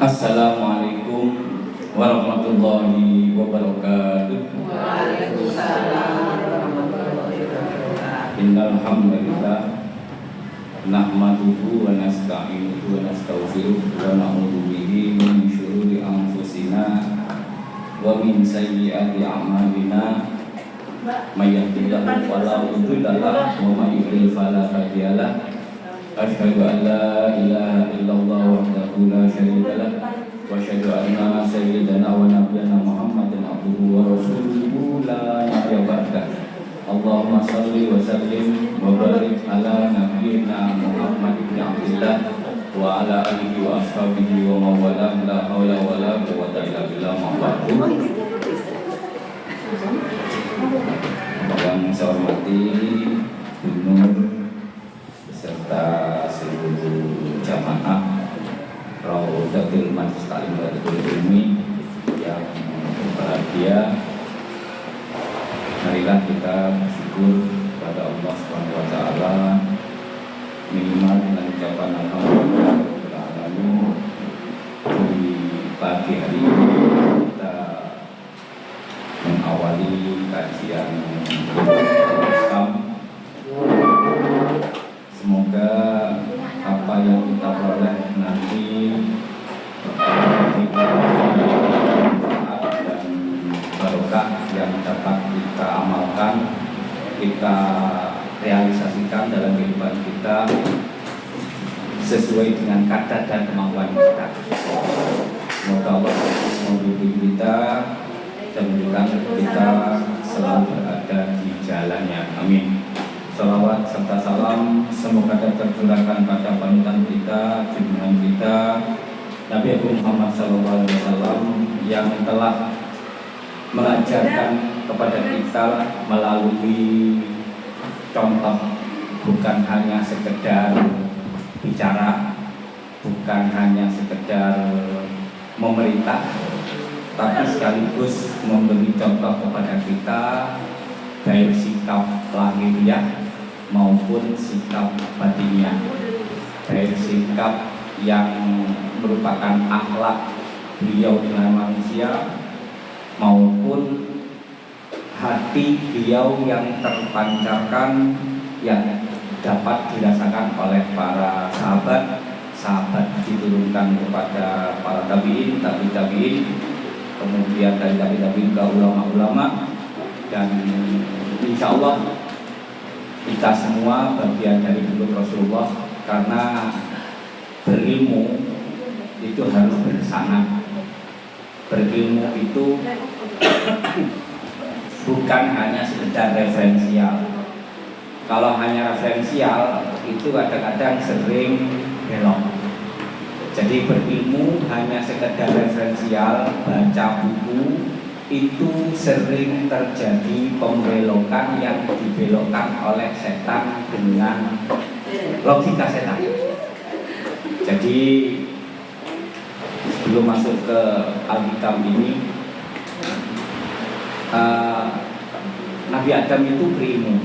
Assalamualaikum warahmatullahi wabarakatuh. Waalaikumsalam warahmatullahi wabarakatuh. Innal hamdalillah nahmaduhu wa nasta'inuhu wa nastaghfiruh wa na'udzu bihi min syururi anfusina wa min sayyiati a'malina. May yahdihillahu fala mudilla lahu wa may yudlil fala hadiya lahu. Asyhadu an la ilaha illallah wahdahu la syarika lah wa asyhadu anna sayyidana wa nabiyyana Muhammadan abduhu wa rasuluhu la nabiyya ba'dah. Allahumma shalli wa sallim wa barik ala nabiyyina Muhammad ibn Abdillah wa ala alihi wa ashabihi wa mawalah la haula wa la quwwata illa billah. Yang saya hormati Gubernur beserta seluruh jamaah Raudatul Majlis Ta'lim Baitul Ilmi yang berbahagia, marilah kita bersyukur kepada Allah Subhanahu wa taala minimal dengan ucapan alhamdulillah di pagi hari ini kita mengawali kajian Islam. Semoga apa yang kita peroleh nanti manfaat dan barokah yang dapat kita amalkan, kita realisasikan dalam kehidupan kita sesuai dengan kadar dan kemampuan kita. Semoga Allah membimbing kita dan menunjukkan kita selalu berada di jalannya. Amin. Salawat serta salam semoga tercurahkan pada panutan kita, junjungan kita, Nabi Muhammad SAW yang telah mengajarkan kepada kita melalui contoh, bukan hanya sekedar bicara, bukan hanya sekedar memerintah, tapi sekaligus memberi contoh kepada kita baik sikap lahiriah maupun sikap batinnya, baik sikap yang merupakan akhlak beliau dengan manusia maupun hati beliau yang terpancarkan yang dapat dirasakan oleh para sahabat diturunkan kepada para tabi'in, kemudian dari tabi'in ke ulama-ulama, dan insya Allah kita semua bagian dari hidup Rasulullah, karena berilmu itu harus bersama. Berilmu itu bukan hanya sekedar referensial. Kalau hanya referensial itu kadang-kadang sering belok. Jadi berilmu hanya sekedar referensial, baca buku, itu sering terjadi pembelokan yang dibelokkan oleh setan dengan logika setan. Jadi sebelum masuk ke Alkitab ini, Nabi Adam itu berilmu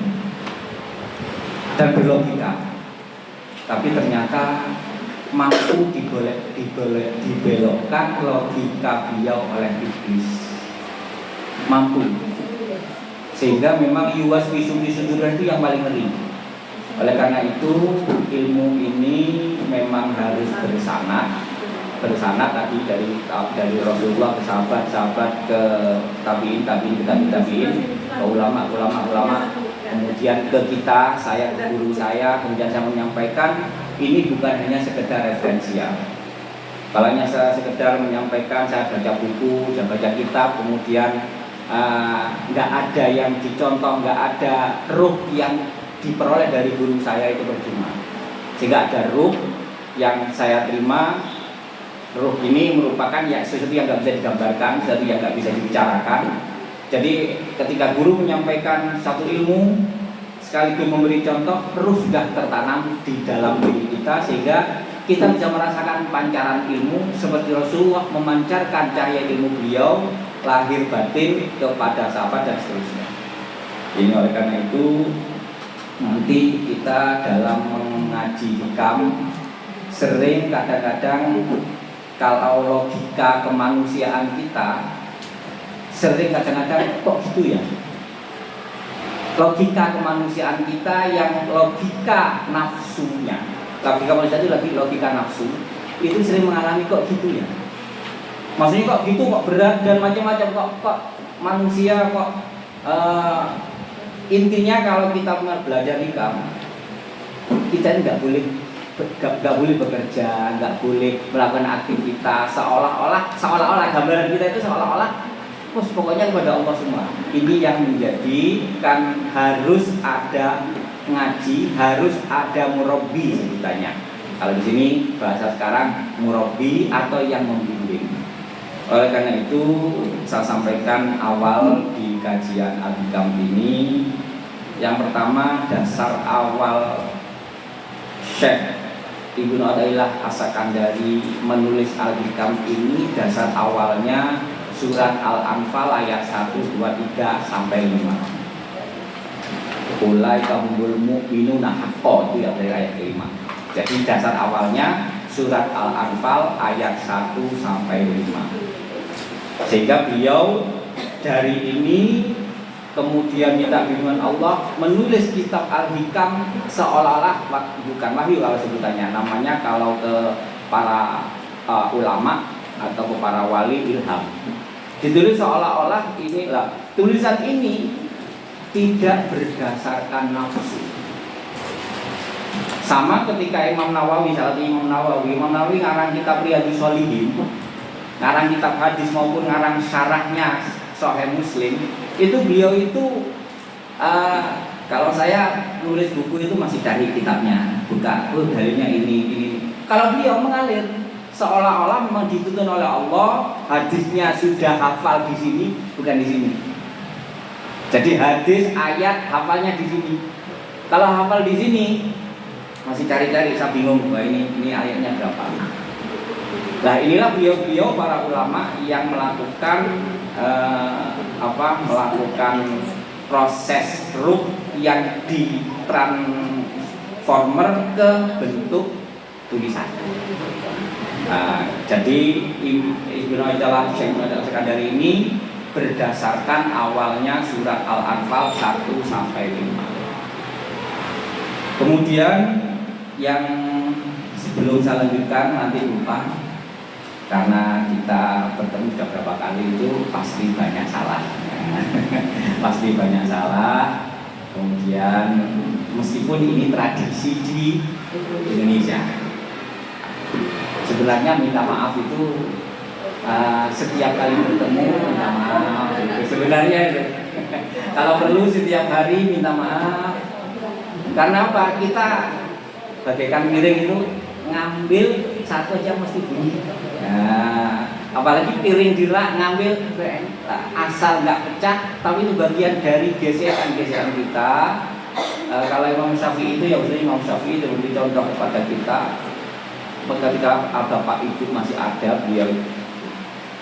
dan berlogika, tapi ternyata mampu dibelokkan logika beliau oleh iblis. Mampu, sehingga memang yuwas visu-visu itu yang paling ngeri. Oleh karena itu ilmu ini memang harus bersama tadi dari Rasulullah ke sahabat ke tabiin, ke ulama, kemudian ke kita, saya ke guru saya, kemudian saya menyampaikan. Ini bukan hanya sekedar referensial. Kalau hanya saya sekedar menyampaikan, saya baca buku, saya baca kitab, kemudian nggak ada yang dicontoh, nggak ada ruh yang diperoleh dari guru saya, itu percuma. Sehingga ada ruh yang saya terima. Ruh ini merupakan ya sesuatu yang nggak bisa digambarkan, sesuatu yang nggak bisa dibicarakan. Jadi ketika guru menyampaikan satu ilmu sekaligus memberi contoh, ruh sudah tertanam di dalam diri kita, sehingga kita bisa merasakan pancaran ilmu seperti Rasulullah memancarkan cahaya ilmu beliau lahir batin kepada sahabat dan seterusnya. Ini oleh karena itu nanti kita dalam mengaji hikam sering kadang-kadang kalau logika kemanusiaan kita sering kadang-kadang kok gitu ya. Logika kemanusiaan kita yang logika nafsunya, logika manusia itu lagi logika nafsu, itu sering mengalami kok gitu ya. Maksudnya kok gitu, kok berat dan macam-macam, kok manusia kok intinya kalau kita belajar hikam, kita nggak boleh bekerja, nggak boleh melakukan aktivitas seolah-olah gambaran kita itu seolah-olah pokoknya kepada Allah semua. Ini yang menjadikan harus ada ngaji, harus ada murabbi sebutannya. Kalau di sini bahasa sekarang murabbi atau yang membimbing. Oleh karena itu saya sampaikan awal di kajian Al-Hikam ini, yang pertama dasar awal Syekh Ibnu Athaillah As-Sakandari menulis Al-Hikam ini, dasar awalnya surat Al-Anfal ayat 1, 2, 3 sampai 5. Ulai kahumul mu'minuna haqqo, itu ya dari ayat kelima. Jadi dasar awalnya surat Al-Anfal ayat 1 sampai 5. Sehingga beliau dari ini kemudian minta bimbingan Allah menulis kitab Al-Hikam seolah-olah bukan wahyu kalau sebutannya, namanya kalau ke para ulama atau ke para wali ilham. Ditulis seolah-olah inilah tulisan ini tidak berdasarkan nafsu. Sama ketika Imam Nawawi, salah satu Imam Nawawi ngarang kitab Riyadhus Shalihin, ngarang kitab hadis maupun ngarang syarahnya Sahih Muslim, itu beliau itu kalau saya nulis buku itu masih cari kitabnya, buka, dalilnya ini. Kalau beliau mengalir seolah-olah memang dituntun oleh Allah, hadisnya sudah hafal di sini, bukan di sini. Jadi hadis, ayat hafalnya di sini. Kalau hafal di sini masih cari-cari, saya bingung, wah ini ayatnya berapa. Nah inilah beliau para ulama yang melakukan melakukan proses ruh yang ditransformer ke bentuk tulisan. Jadi Ibnu Athaillah As-Sakandari ini berdasarkan awalnya surat Al-Anfal 1 sampai 5. Kemudian yang sebelum saya lanjutkan, nanti lupa karena kita bertemu sudah berapa kali, itu pasti banyak salah. Pasti banyak salah. Kemudian meskipun ini tradisi di Indonesia, sebenarnya minta maaf itu setiap kali bertemu minta maaf. Sebenarnya itu. Kalau perlu setiap hari minta maaf. Karena apa? Kita bagaikan piring itu ngambil satu aja mesti bunyi. Apalagi piring dirak ngambil asal nggak pecah, tapi itu bagian dari gesekan kita. Kalau Imam Syafi'i itu ya udah Imam Syafi'i itu memberi contoh kepada kita. Ketika Bapak Ibu masih ada, beliau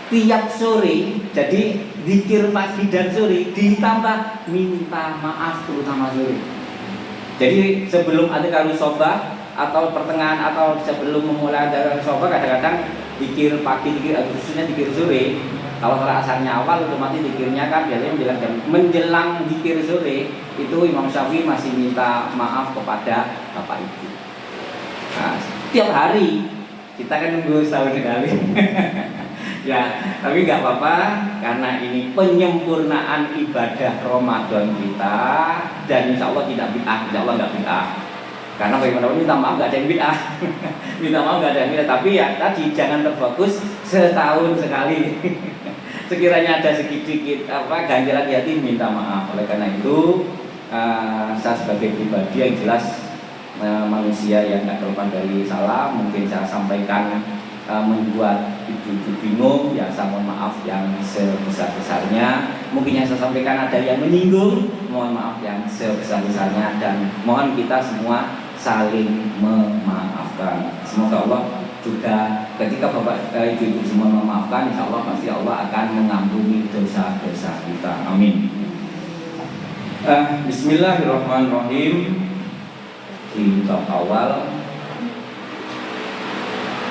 tiap sore, jadi zikir pagi dan sore ditambah minta maaf terutama sore. Jadi sebelum ada kali sobah atau pertengahan atau sebelum memulai ada sobah, kadang-kadang zikir pagi, khususnya zikir sore. Kalau asarnya awal otomatis zikirnya kan biasanya menjelang zikir sore itu Imam Syafi'i masih minta maaf kepada Bapak Ibu. Nah, tiap hari kita kan nunggu setahun sekali. Ya, tapi nggak apa-apa karena ini penyempurnaan ibadah Ramadan kita, dan insya Allah tidak bid'ah, insya Allah nggak bid'ah. Karena bagaimanapun minta maaf nggak ada yang bid'ah, minta maaf nggak ada yang bid'ah. Tapi ya tadi jangan terfokus setahun sekali. Sekiranya ada sedikit ganjalan di hati, minta maaf. Oleh karena itu saya sebagai pribadi yang jelas manusia yang nggak terlepas dari salah, mungkin saya sampaikan membuat ibu-ibu bingung, ya saya mohon maaf yang sebesar-besarnya. Mungkin yang saya sampaikan ada yang menyinggung, mohon maaf yang sebesar-besarnya, dan mohon kita semua saling memaafkan. Semoga Allah juga ketika Bapak ibu-ibu semua memaafkan, insya Allah pasti Allah akan mengampuni dosa-dosa kita. Amin. Bismillahirrahmanirrahim. Di bab awal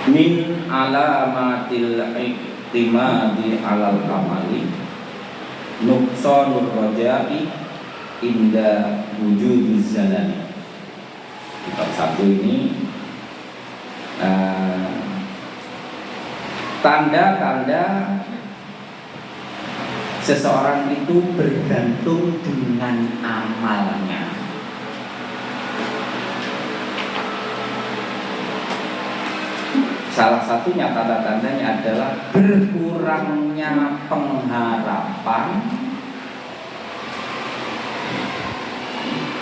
Min alamatil iktimadi alal kamali nuqsanur rajai inda wujudiz zalali. Kitab satu ini tanda-tanda seseorang itu bergantung dengan amalnya. Salah satunya tanda-tandanya adalah berkurangnya pengharapan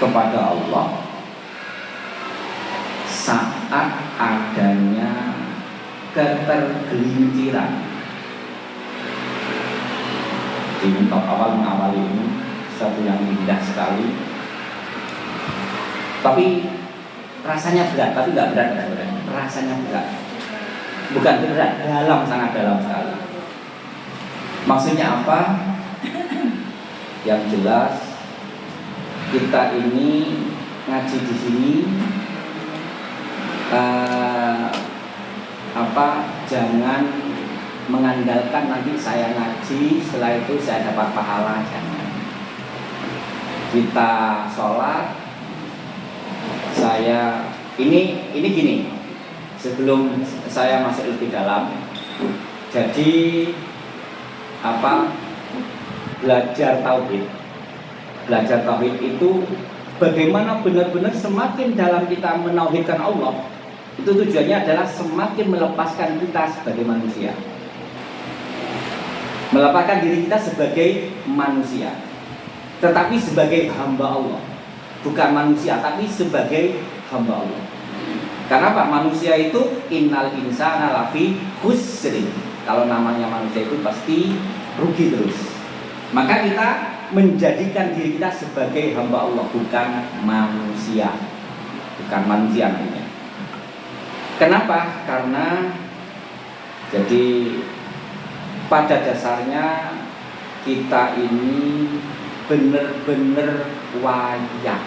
kepada Allah saat adanya ketergelinciran. Ini top awal mengawali ini satu yang indah sekali. Tapi rasanya berat, tapi nggak berat. Rasanya berat. Bukan berat, dalam, sangat dalam sekali. Maksudnya apa? Yang jelas kita ini ngaji di sini jangan mengandalkan nanti saya ngaji setelah itu saya dapat pahala, jangan. Kita sholat, saya ini gini. Sebelum saya masuk lebih dalam, jadi belajar tauhid itu bagaimana benar-benar semakin dalam kita menauhidkan Allah, itu tujuannya adalah semakin melepaskan kita sebagai manusia, melepaskan diri kita sebagai manusia, tetapi sebagai hamba Allah, bukan manusia tapi sebagai hamba Allah. Karena apa? Manusia itu innal insana lafi khusrin. Kalau namanya manusia itu pasti rugi terus. Maka kita menjadikan diri kita sebagai hamba Allah, bukan manusia. Bukan manusia namanya. Kenapa? Karena jadi pada dasarnya kita ini benar-benar wayang.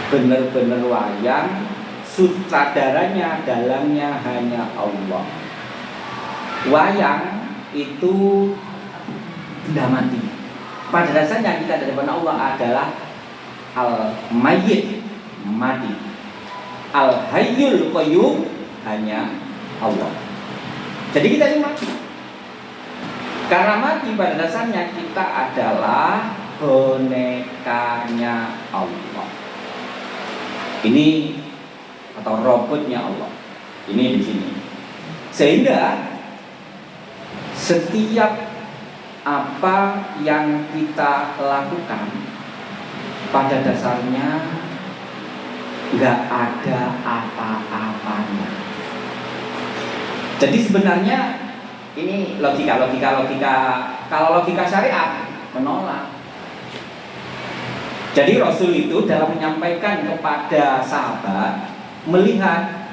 Benar-benar wayang, sutradaranya dalamnya hanya Allah. Wayang itu benda mati. Pada dasarnya kita dari depan Allah adalah al-mayyit, mati. Al-hayyul qayyum hanya Allah. Jadi kita ini mati. Karena mati pada dasarnya kita adalah bonekanya Allah. Ini atau robotnya Allah. Ini di sini. Sehingga setiap apa yang kita lakukan pada dasarnya nggak ada apa-apanya. Jadi sebenarnya ini logika. Kalau logika syariat menolak. Jadi Rasul itu dalam menyampaikan kepada sahabat melihat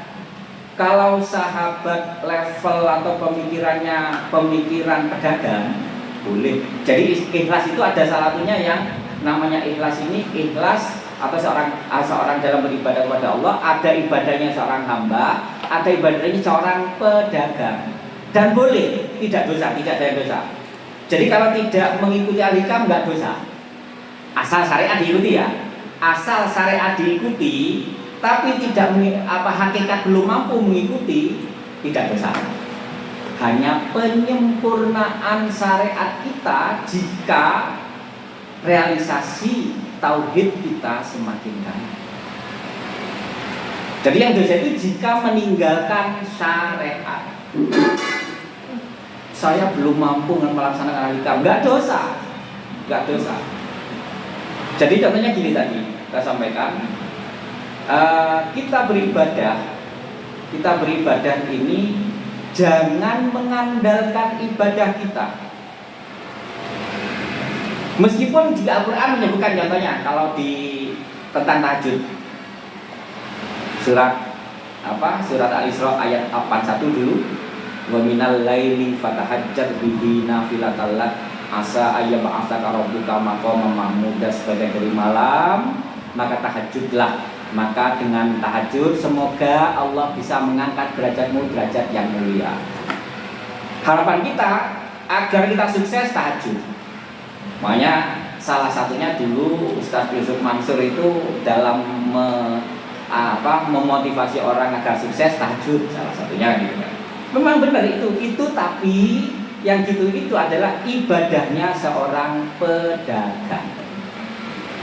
kalau sahabat level atau pemikiran pedagang boleh. Jadi ikhlas itu ada salah satunya yang namanya ikhlas ini ikhlas atau seorang dalam beribadah kepada Allah, ada ibadahnya seorang hamba, ada ibadahnya seorang pedagang. Dan boleh, tidak dosa, tidak ada dosa. Jadi kalau tidak mengikuti al-hikam enggak dosa. Asal syariat diikuti ya. Asal syariat diikuti tapi tidak hakikat belum mampu mengikuti, tidak dosa. Hanya penyempurnaan syariat kita jika realisasi tauhid kita semakin dalam. Jadi yang dosa itu jika meninggalkan syariat. Saya belum mampu melaksanakan al-hikam, enggak dosa. Jadi contohnya gini tadi, kita sampaikan kita beribadah ini jangan mengandalkan ibadah kita. Meskipun di Al-Quran menyebutkan contohnya, kalau di tentang tahajud surat Al-Isra ayat 81 dulu, wa minal laili fatahajjat bihi nafilatan lak asa ayyab'atsaka rabbuka maqaman mahmuda, sebagian dari malam maka tahajudlah Maka dengan tahajud semoga Allah bisa mengangkat derajatmu derajat yang mulia. Harapan kita agar kita sukses tahajud. Makanya salah satunya dulu Ustaz Yusuf Mansur itu dalam memotivasi orang agar sukses tahajud, salah satunya gitu kan. Memang benar itu, tapi yang gitu itu adalah ibadahnya seorang pedagang.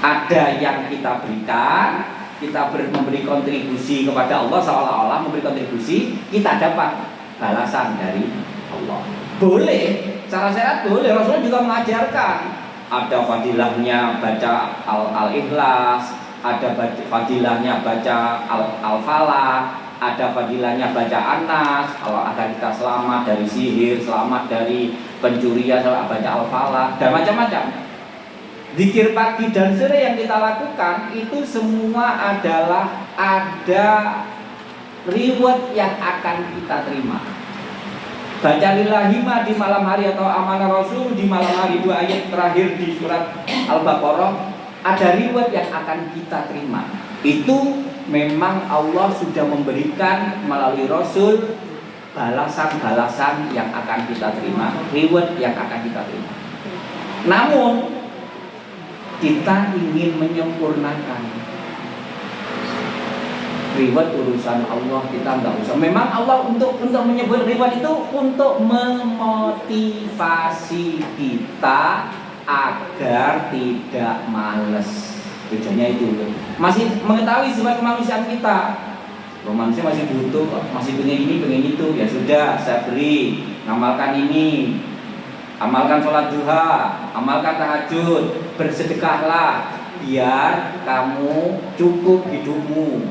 Ada yang kita berikan, kita memberi kontribusi kepada Allah, seolah-olah memberi kontribusi, kita dapat balasan dari Allah. Boleh, secara syariat boleh. Rasulullah juga mengajarkan ada fadilahnya baca al-ikhlas, ada fadilahnya baca al-falah, ada fadilahnya baca An-Nas, kalau agar kita selamat dari sihir, selamat dari pencurian, baca al-falah, dan macam-macam. Zikir pagi dan sore yang kita lakukan itu semua adalah ada reward yang akan kita terima. Baca lillahima di malam hari atau amanah Rasul di malam hari, 2 ayat terakhir di surat Al-Baqarah, ada reward yang akan kita terima. Itu memang Allah sudah memberikan melalui Rasul balasan-balasan yang akan kita terima, reward yang akan kita terima. Namun kita ingin menyempurnakan reward urusan Allah, kita nggak usah. Memang Allah untuk menyebut reward itu untuk memotivasi kita agar tidak malas. Tujuannya itu. Masih mengetahui sifat kemanusiaan kita. Manusia masih butuh, masih pengen ini, pengen itu. Ya sudah, saya beri. Amalkan ini. Amalkan sholat duha, amalkan tahajud, bersedekahlah biar kamu cukup hidupmu.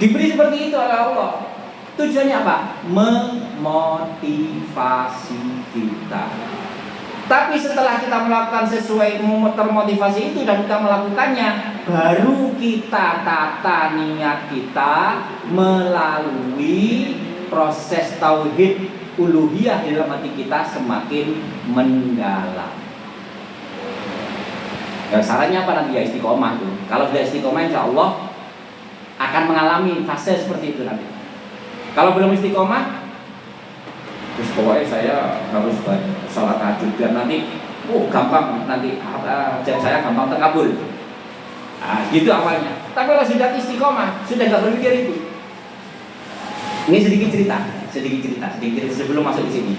Diberi seperti itu oleh Allah. Tujuannya apa? Memotivasi kita. Tapi setelah kita melakukan sesuai termotivasi itu dan kita melakukannya, baru kita tata niat kita melalui proses tauhid uluhiyah di dalam hati kita semakin mendalam. Ya, sarannya apa nanti ya? Istiqomah tuh. Kalau sudah istiqomah, insya Allah akan mengalami fase seperti itu nanti. Kalau belum istiqomah, terus pokoknya saya harus sholat tahajud biar nanti, gampang nanti saya gampang terkabul. Nah, gitu awalnya. Tapi kalau sudah istiqomah, sudah nggak berpikir itu. Ini sedikit cerita sebelum masuk di sini.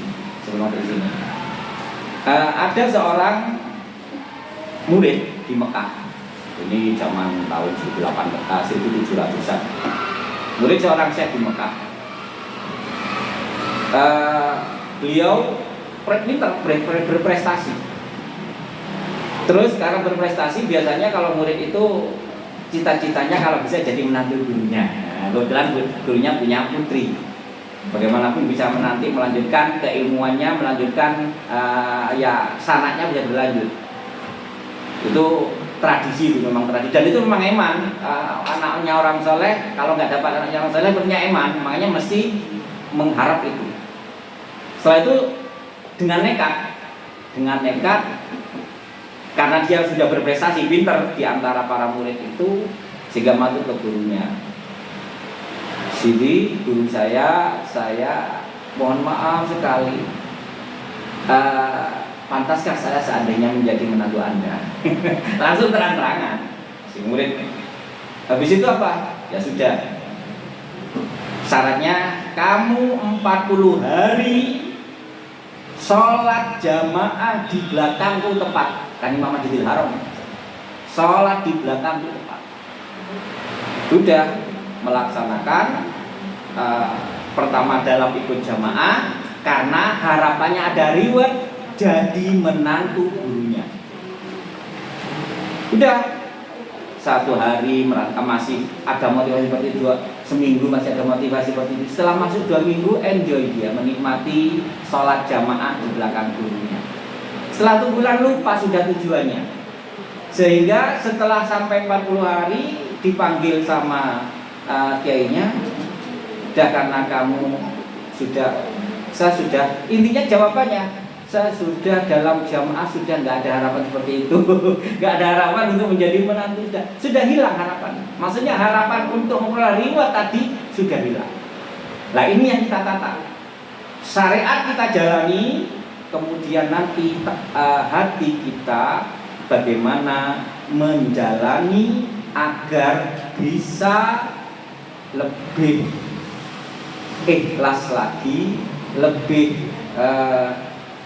Ada seorang murid di Mekah. Ini zaman tahun 1700-an. Murid seorang syekh di Mekah. Beliau berprestasi. Terus karena berprestasi biasanya kalau murid itu cita-citanya kalau bisa jadi menantu gurunya. Nah, kebetulan gurunya punya putri. Bagaimanapun bisa menanti melanjutkan keilmuannya, melanjutkan sanatnya bisa berlanjut. Itu tradisi, itu memang tradisi. Dan itu memang eman. Anaknya orang soleh, kalau nggak dapat anaknya orang soleh punya eman, makanya mesti mengharap itu. Setelah itu dengan nekat, karena dia sudah berprestasi, pintar di antara para murid itu, sehingga masuk ke gurunya. Sini guru saya mohon maaf sekali, pantaskah saya seandainya menjadi menantu Anda? Langsung terang-terangan si murid. Habis itu apa? Ya sudah, syaratnya kamu 40 hari sholat jamaah di belakangku tepat. Kan Imam Masjidil Haram, sholat di belakangku tepat. Sudah melaksanakan pertama dalam ikut jamaah, karena harapannya ada reward jadi menantu gurunya. Udah satu hari masih ada motivasi seperti itu, seminggu masih ada motivasi seperti itu. Setelah masuk 2 minggu, enjoy dia menikmati sholat jamaah di belakang gurunya. Setelah 1 bulan lupa sudah tujuannya, sehingga setelah sampai 40 hari dipanggil sama kiainya, udah karena kamu saya sudah, intinya jawabannya, saya sudah dalam jamaah sudah nggak ada harapan seperti itu, nggak ada harapan untuk menjadi menantu, sudah hilang harapan. Maksudnya harapan untuk memperoleh reward tadi sudah hilang. Nah ini yang kita tata. Syariat kita jalani, kemudian nanti hati kita bagaimana menjalani agar bisa lebih ikhlas lagi, lebih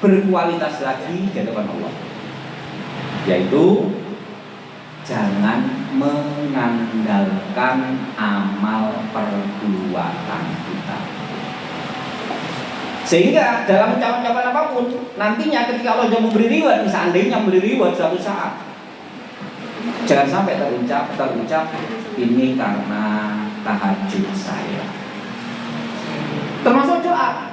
berkualitas lagi di hadapan Allah. Yaitu jangan mengandalkan amal perbuatan kita. Sehingga dalam ucapan-ucapan apapun, nantinya ketika Allah yang memberi reward, seandainya memberi reward suatu saat, jangan sampai terucap ini karena tahajud saya. Termasuk doa.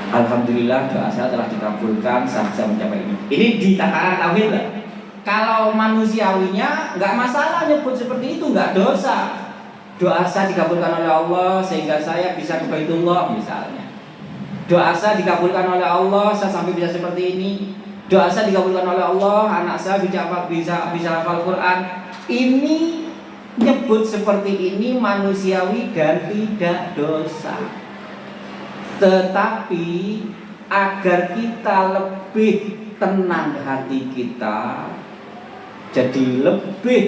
Alhamdulillah doa saya telah dikabulkan, saya bisa mencapai ini. Ini di tataran tauhid lah. Kalau manusiawinya nggak masalah nyebut seperti itu, nggak dosa. Doa saya dikabulkan oleh Allah sehingga saya bisa ke Baitullah misalnya. Doa saya dikabulkan oleh Allah, saya sampai bisa seperti ini. Doa saya dikabulkan oleh Allah, anak saya bisa hafal Quran. Ini nyebut seperti ini manusiawi dan tidak dosa. Tetapi agar kita lebih tenang hati kita, jadi lebih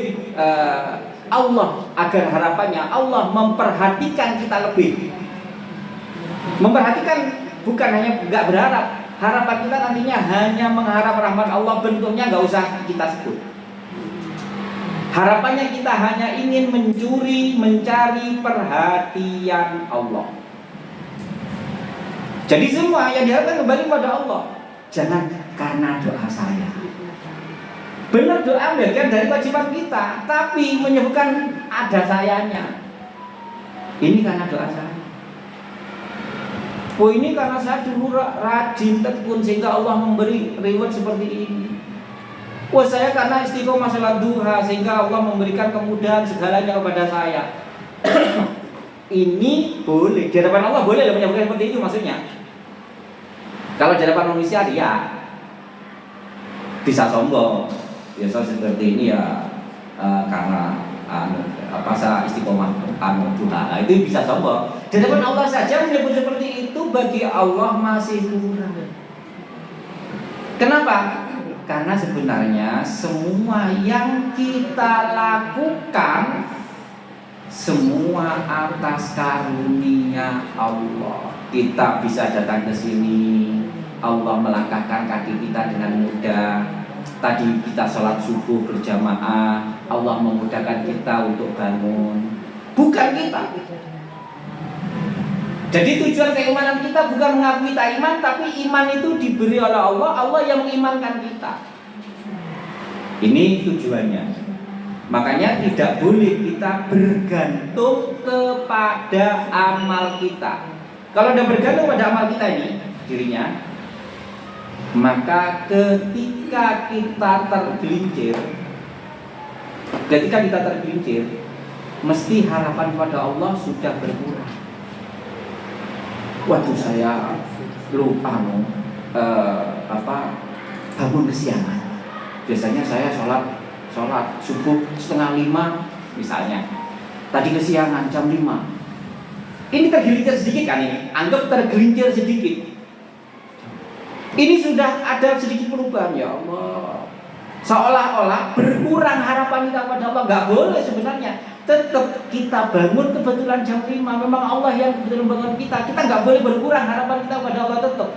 Allah, agar harapannya Allah memperhatikan kita lebih. Memperhatikan bukan hanya nggak berharap. Harapan kita nantinya hanya mengharap rahmat Allah, bentuknya nggak usah kita sebut. Harapannya kita hanya ingin mencari perhatian Allah. Jadi semua yang diharapkan kembali pada Allah. Jangan karena doa saya. Benar doa bagian dari kewajiban kita, tapi menyebutkan ada sayanya. Ini karena doa saya. Oh ini karena saya dulu rajin tekun sehingga Allah memberi reward seperti ini. Oh saya karena istiqomah salat duha sehingga Allah memberikan kemudahan segalanya kepada saya. Ini boleh, di hadapan Allah boleh menyebutkan seperti itu maksudnya. Kalau di hadapan manusia dia bisa sombong. Biasa seperti ini ya karena saya istiqomah duha, itu bisa sombong. Di hadapan Allah saja menyebut seperti itu bagi Allah masih kurang. Kenapa? Karena sebenarnya semua yang kita lakukan semua atas karunia Allah. Kita bisa datang ke sini, Allah melangkahkan kaki kita dengan mudah. Tadi kita sholat subuh berjamaah, Allah memudahkan kita untuk bangun. Bukan kita. Jadi tujuan keimanan kita bukan mengakui tak iman, tapi iman itu diberi oleh Allah, Allah yang mengimankan kita. Ini tujuannya. Makanya tidak boleh kita bergantung kepada amal kita. Kalau sudah bergantung pada amal kita ini, dirinya, maka ketika kita tergelincir, mesti harapan pada Allah sudah berkurang. Waduh saya lupa bangun kesiangan. Biasanya saya sholat subuh 4:30 misalnya. Tadi kesiangan jam 5. Ini tergelincir sedikit kan ini? Anggap tergelincir sedikit. Ini sudah ada sedikit perubahan ya Allah. Seolah-olah berkurang harapan kita pada Allah. Gak boleh sebenarnya. Tetap kita bangun kebetulan jam 5. Memang Allah yang kebetulan bangun kita. Kita gak boleh berkurang harapan kita pada Allah. Tetap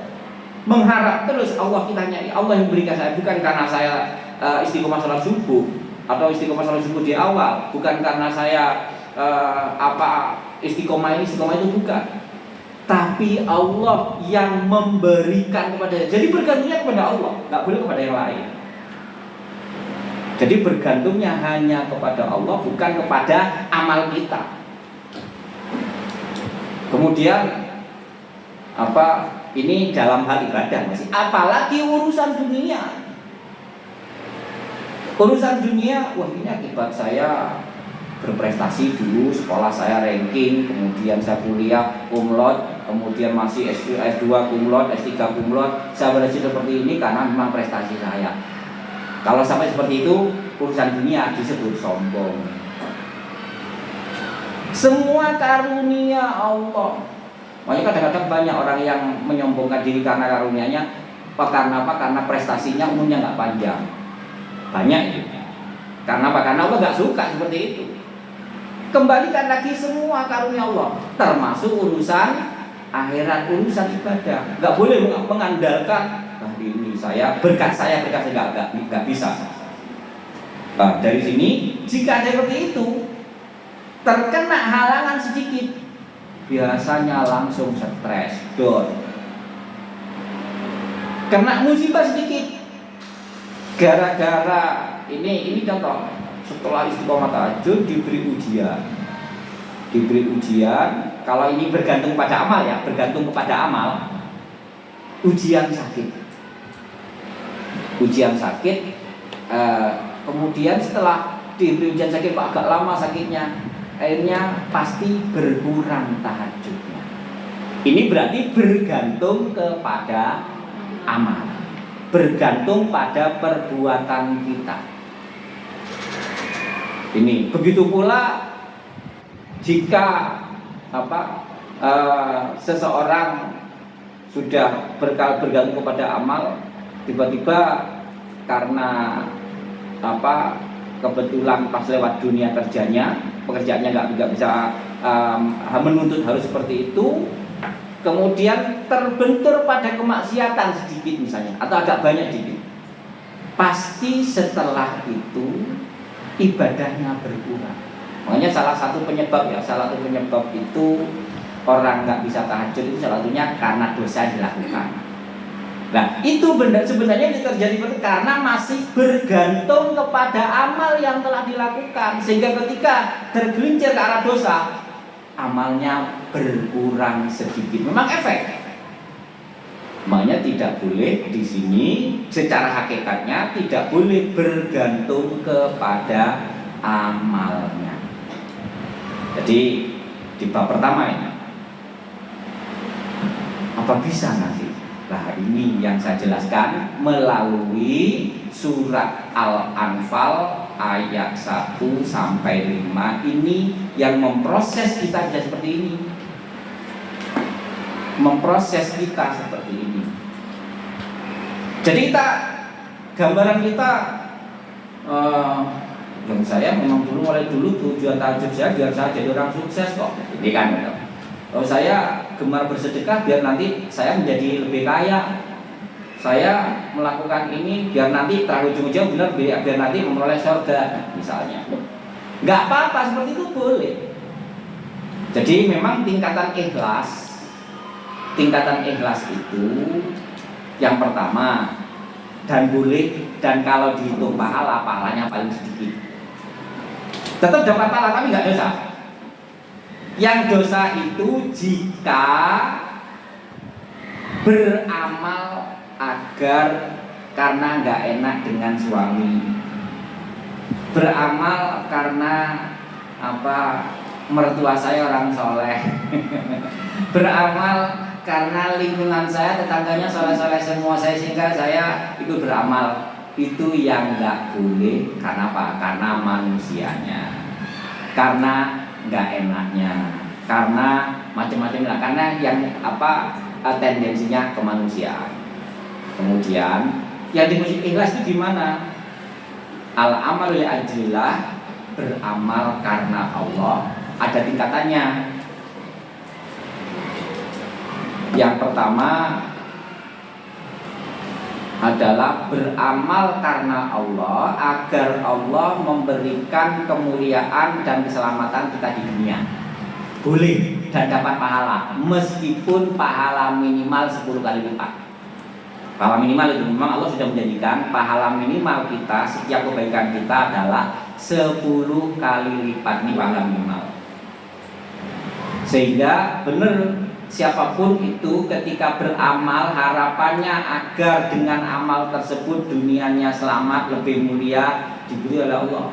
mengharap terus Allah kita nyari. Allah yang berikan saya. Bukan karena saya istiqomah sholat subuh atau istiqomah sholat subuh di awal. Bukan karena saya istiqomah itu bukan. Tapi Allah yang memberikan kepada. Jadi bergantungnya kepada Allah, nggak boleh kepada yang lain. Jadi bergantungnya hanya kepada Allah, bukan kepada amal kita. Kemudian ini dalam hal ibadah masih. Apalagi urusan dunia. Urusan dunia, wah ini akibat saya berprestasi dulu, sekolah saya ranking, kemudian saya kuliah cum laude, kemudian masih S2 cum laude, S3 cum laude, saya berhasil seperti ini karena memang prestasi saya. Kalau sampai seperti itu, urusan dunia disebut sombong. Semua karunia Allah. Makanya kadang-kadang banyak orang yang menyombongkan diri karena karunianya. Karena apa? Karena prestasinya umumnya nggak panjang. Banyak itu. Karena apa? Karena Allah nggak suka seperti itu. Kembalikan lagi semua karunia Allah, termasuk urusan akhirat, urusan ibadah. Nggak boleh mengandalkan, nah ini berkat saya nggak bisa. Nah, dari sini jika ada seperti itu, terkena halangan sedikit, biasanya langsung stres, down. Kena musibah sedikit, gara-gara ini contoh. Setelah istiqomah tahajud diberi ujian. Kalau ini bergantung pada amal ya, ujian sakit, kemudian setelah diberi ujian sakit kok agak lama sakitnya, akhirnya pasti berkurang tahajudnya. Ini berarti bergantung kepada amal, bergantung pada perbuatan kita. Ini begitu pula jika seseorang sudah bergantung kepada amal, tiba-tiba karena kebetulan pas lewat dunia pekerjaannya nggak bisa menuntut harus seperti itu, kemudian terbentur pada kemaksiatan sedikit misalnya atau agak banyak sedikit, pasti setelah itu ibadahnya berkurang. Makanya salah satu penyebab itu orang nggak bisa tahajud itu salah satunya karena dosa dilakukan. Nah itu sebenarnya terjadi karena masih bergantung kepada amal yang telah dilakukan, sehingga ketika tergelincir ke arah dosa, amalnya berkurang sedikit. Memang efek. Makanya tidak boleh di sini secara hakikatnya tidak boleh bergantung kepada amalnya. Jadi di bab pertama ini apa bisa nanti? Nah ini yang saya jelaskan melalui surat Al-Anfal ayat 1 sampai 5 ini yang memproses kita bisa seperti ini. Memproses kita seperti ini. Jadi gambaran kita yang saya memang mulai dulu tujuan tahajud saya biar saya jadi orang sukses kok. Ini kan kalau saya gemar bersedekah biar nanti saya menjadi lebih kaya. Saya melakukan ini biar nanti ujung-ujung benar biar nanti memperoleh surga misalnya. Nggak apa-apa, seperti itu boleh. Jadi memang tingkatan ikhlas itu yang pertama, dan kalau dihitung pahalanya paling sedikit. Tetap dapat pahala tapi nggak dosa. Yang dosa itu jika beramal agar karena nggak enak dengan suami, beramal karena mertua saya orang soleh, beramal karena lingkungan saya tetangganya soleh-soleh semua sehingga saya itu beramal. Itu yang nggak boleh. Karena apa? Karena manusianya, karena nggak enaknya, karena macam-macam lah, karena yang tendensinya kemanusiaan. Kemudian yang dimaksud ikhlas itu gimana? Al-amalu li ajlillah, beramal karena Allah, ada tingkatannya. Yang pertama adalah beramal karena Allah agar Allah memberikan kemuliaan dan keselamatan kita di dunia. Boleh dan dapat pahala meskipun pahala minimal 10 kali lipat. Pahala minimal itu memang Allah sudah menjanjikan pahala minimal kita setiap kebaikan kita adalah 10 kali lipat. Ini pahala minimal. Sehingga benar siapapun itu ketika beramal harapannya agar dengan amal tersebut dunianya selamat, lebih mulia, diberi oleh Allah.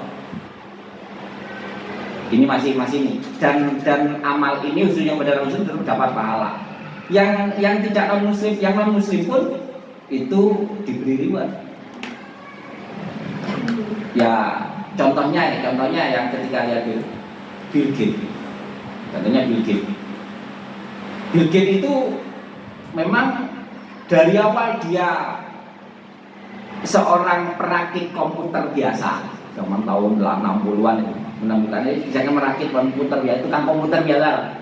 Ini masih nih. Dan amal ini khususnya pada orang muslim dapat pahala. Yang tidak non muslim, yang non muslim pun itu diberi reward. Ya contohnya yang ketika lihat Bill Gates. Contohnya Bill Gates. Bill Gates itu memang dari awal dia seorang perakit komputer biasa, zaman tahun 60-an itu. Menemukannya misalnya merakit komputer ya, itu kan komputer biasa.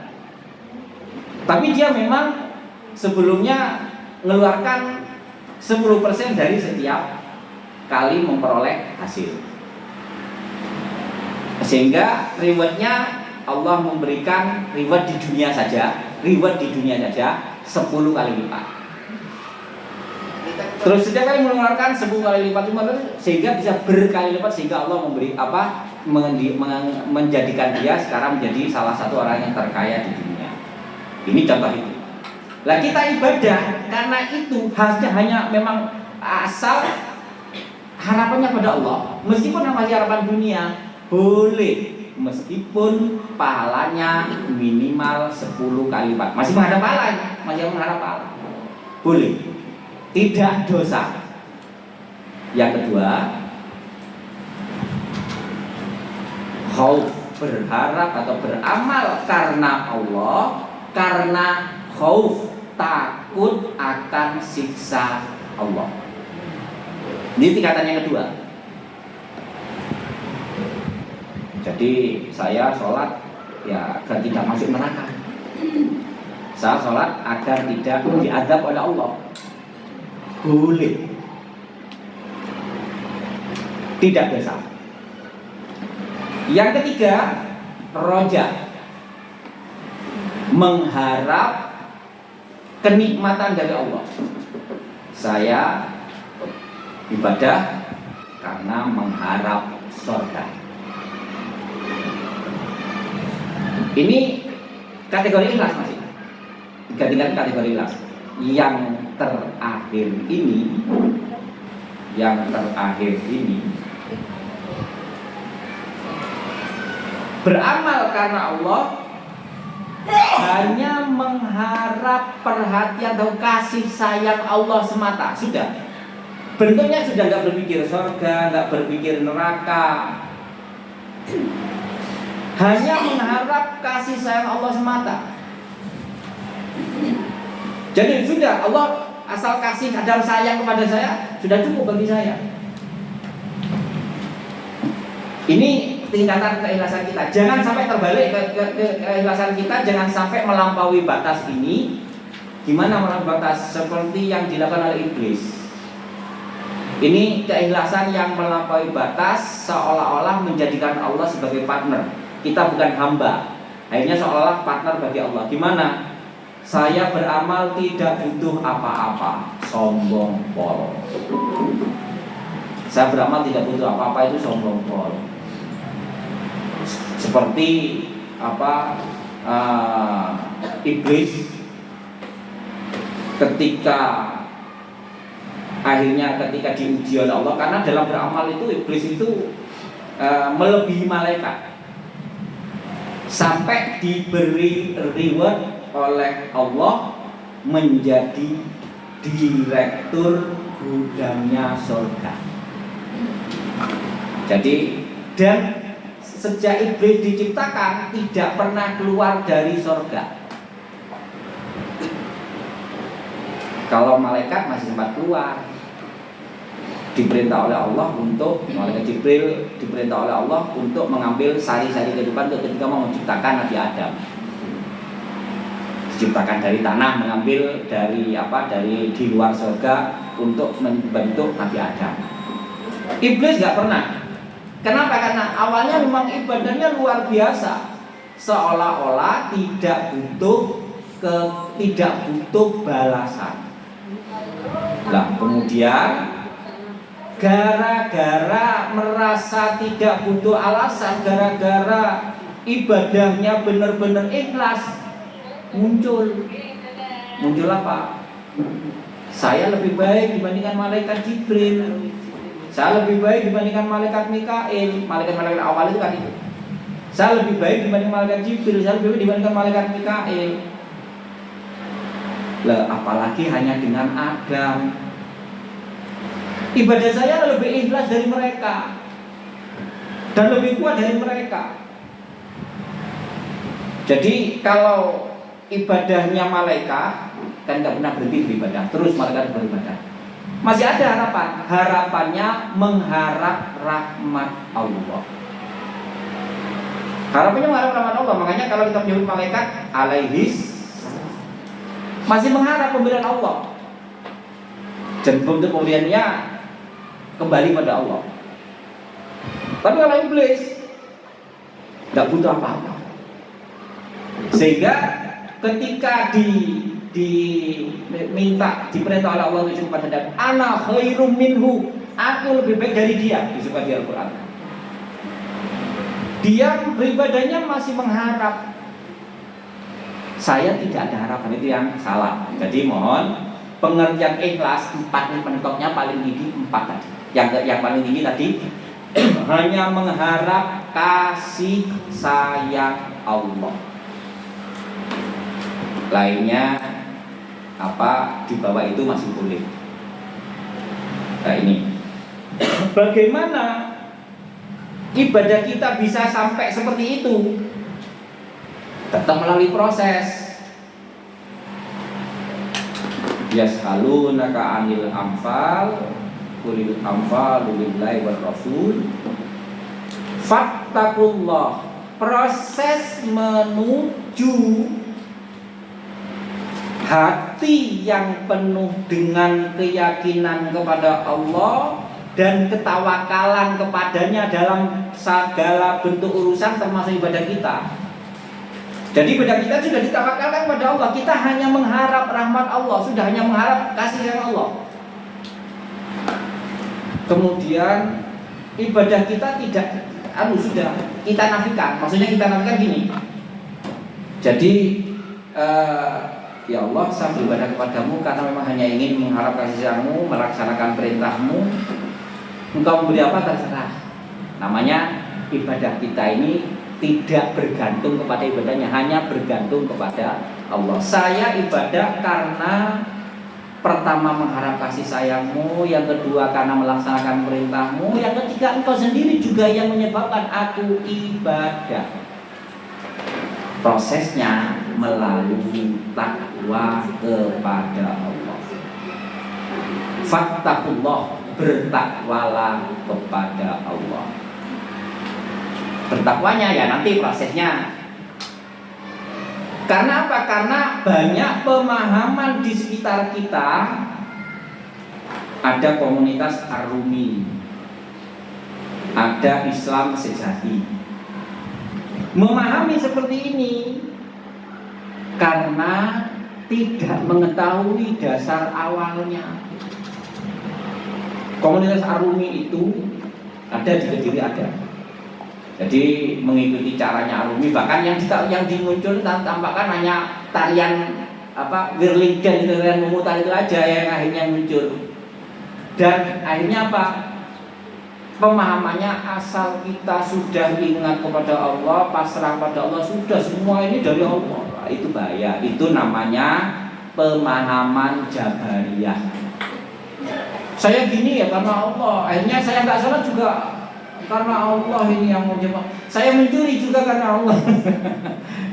Tapi dia memang sebelumnya mengeluarkan 10% dari setiap kali memperoleh hasil. Sehingga rewardnya Allah memberikan reward di dunia saja 10 kali lipat. Terus setiap kali mengeluarkan 10 kali lipat sehingga bisa berkali lipat, sehingga Allah memberi menjadikan dia sekarang menjadi salah satu orang yang terkaya di dunia. Ini contoh itu. Lah kita ibadah karena itu hanya memang asal harapannya pada Allah, meskipun masih harapan dunia boleh, meskipun pahalanya minimal 10 kali lipat, masih menghadap pahala, boleh, tidak dosa. Yang kedua, khauf, berharap atau beramal karena Allah, karena khauf, takut akan siksa Allah. Ini tingkatan yang kedua. Jadi saya sholat ya agar tidak masuk neraka. Saya sholat agar tidak diazab oleh Allah. Boleh. Tidak dosa. Yang ketiga, roja, mengharap kenikmatan dari Allah. Saya ibadah karena mengharap surga. Ini kategori ikhlas masih. Tingkat kategori ikhlas. Yang terakhir ini beramal karena Allah, hanya mengharap perhatian atau kasih sayang Allah semata. Sudah. Bentuknya sudah nggak berpikir surga, nggak berpikir neraka. Hanya mengharap kasih sayang Allah semata. Jadi sudah, Allah asal kasih dan sayang kepada saya, sudah cukup bagi saya. Ini tingkatan keikhlasan kita. Jangan sampai terbalik keikhlasan kita, jangan sampai melampaui batas ini. Gimana melampaui batas? Seperti yang dilakukan oleh iblis. Ini keikhlasan yang melampaui batas, seolah-olah menjadikan Allah sebagai partner. Kita bukan hamba, akhirnya seolah-olah partner bagi Allah. Gimana? Saya beramal tidak butuh apa-apa, sombong pol. Saya beramal tidak butuh apa-apa, itu sombong pol. Seperti iblis ketika diuji oleh Allah, karena dalam beramal itu iblis itu melebihi malaikat, sampai diberi reward oleh Allah menjadi direktur gudangnya surga. Jadi, dan sejak iblis diciptakan tidak pernah keluar dari surga. Kalau malaikat masih sempat keluar, diperintah oleh Allah untuk, malaikat Jibril diperintah oleh Allah untuk mengambil sari-sari kehidupan ketika mau menciptakan Nabi Adam. Diciptakan dari tanah, mengambil dari di luar surga untuk membentuk Nabi Adam. Iblis nggak pernah. Kenapa? Karena awalnya memang ibadahnya luar biasa, seolah-olah tidak butuh balasan. Lah kemudian gara-gara merasa tidak butuh alasan, gara-gara ibadahnya benar-benar ikhlas, muncul apa? Saya lebih baik dibandingkan malaikat Jibril. Saya lebih baik dibandingkan malaikat Mikail. Malaikat awal itu kan itu. Saya lebih baik dibanding malaikat Jibril. Saya lebih baik dibandingkan malaikat Mikail. Lah apalagi hanya dengan Adam. Ibadah saya lebih ikhlas dari mereka. dan lebih kuat dari mereka. Jadi kalau ibadahnya malaikat kan nggak pernah berhenti beribadah, terus malaikat beribadah. Masih ada harapan. Harapannya mengharap rahmat Allah. Harapannya mengharap rahmat Allah. Makanya kalau kita menyebut malaikat alaihis, masih mengharap pemberian Allah. Dan bentuk pemberiannya kembali pada Allah. Tapi kalau iblis nggak butuh apa-apa. Sehingga ketika diminta diperintah oleh Allah untuk kepada dan ana khairum minhu, aku lebih baik dari dia, disebut di Al-Qur'an. Dia beribadahnya masih mengharap. Saya tidak ada harapan, itu yang salah. Jadi mohon pengertian ikhlas 4 penetoknya paling tinggi 4 tadi. Yang paling tinggi tadi hanya mengharap kasih sayang Allah. Lainnya apa di bawah itu masih boleh. Nah ini bagaimana ibadah kita bisa sampai seperti itu? Tetap melalui proses. Yas'alunaka 'anil anfal qulil anfalu lillahi war rasul fattaqullah. Proses menuju hati yang penuh dengan keyakinan kepada Allah dan ketawakalan kepadanya dalam segala bentuk urusan termasuk ibadah kita. Jadi ibadah kita sudah ditawakalkan kepada Allah. Kita hanya mengharap rahmat Allah, sudah hanya mengharap kasih sayang Allah. Kemudian ibadah kita tidak sudah kita nafikan. Maksudnya kita nafikan gini. Jadi ya Allah, saya beribadah kepadamu karena memang hanya ingin mengharap kasih sayangmu, melaksanakan perintahmu. Engkau memberi apa terserah. Namanya ibadah kita ini tidak bergantung kepada ibadahnya, hanya bergantung kepada Allah. Saya ibadah karena pertama mengharap kasih sayangmu, yang kedua karena melaksanakan perintahmu, yang ketiga engkau sendiri juga yang menyebabkan aku ibadah. Prosesnya melalui takwa kepada Allah. Fattaqullah, bertakwalah kepada Allah. Bertakwanya ya nanti prosesnya. Karena apa? Karena banyak pemahaman di sekitar kita. Ada komunitas Ar-Rumi, ada Islam sejati. Memahami seperti ini karena tidak mengetahui dasar awalnya. Komunitas Ar-Rumi itu ada di Kediri ada. Jadi mengikuti caranya Ar-Rumi, bahkan yang dimuncul tampakkan hanya tarian Wirlingden itu, tarian memutar itu aja yang akhirnya muncul. Dan akhirnya apa? Pemahamannya asal kita sudah ingat kepada Allah, pasrah pada Allah, sudah semua ini dari Allah. Itu bahaya. Itu namanya pemahaman Jabariyah. Saya gini ya karena Allah. Akhirnya saya nggak salat juga karena Allah ini yang mau jemaah. Saya mencuri juga karena Allah.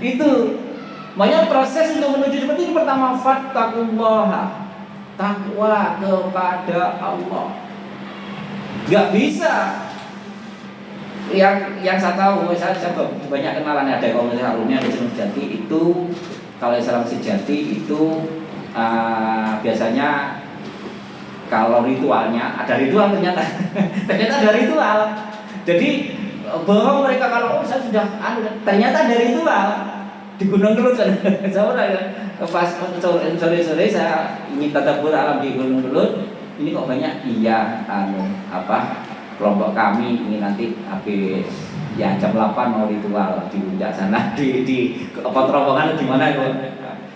Itu makanya proses untuk menuju seperti itu. Pertama fattaqullaha, takwa kepada Allah. Gak bisa. Yang saya tahu, saya banyak kenalan, ada komunitas Ar-Rumi, ada Islam Sejati. Itu kalau Islam Sejati itu biasanya kalau ritualnya ada ritual ternyata ada ritual. Jadi bohong mereka kalau saya sudah ternyata ada ritual di Gunung Kelut kan. Saya pas sore-sore saya ingin tadabbur alam di Gunung Kelut. Ini kok banyak kelompok kami ini nanti habis ya jam 8 mau ritual di puncak sana di terowongan di mana itu.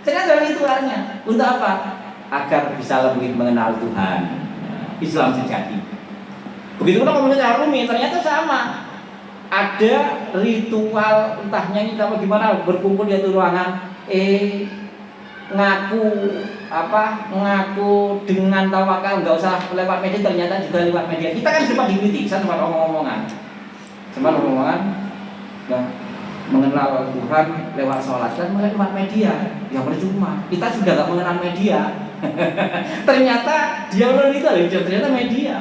Saya ada ritualnya untuk apa? Agar bisa lebih mengenal Tuhan. Islam sejati. Begitu pula komunitas Ar-Rumi ternyata sama. Ada ritual entah nyanyi atau gimana, berkumpul di satu ruangan ngaku dengan tawakal, nggak usah lewat media, ternyata juga lewat media. Kita kan sempat dikritik, saya sempat omong-omongan. Cuma omongan mengenal Tuhan lewat sholat kan lewat media, ya percuma. Kita sudah gak mengenal media. Ternyata dia itu ternyata media.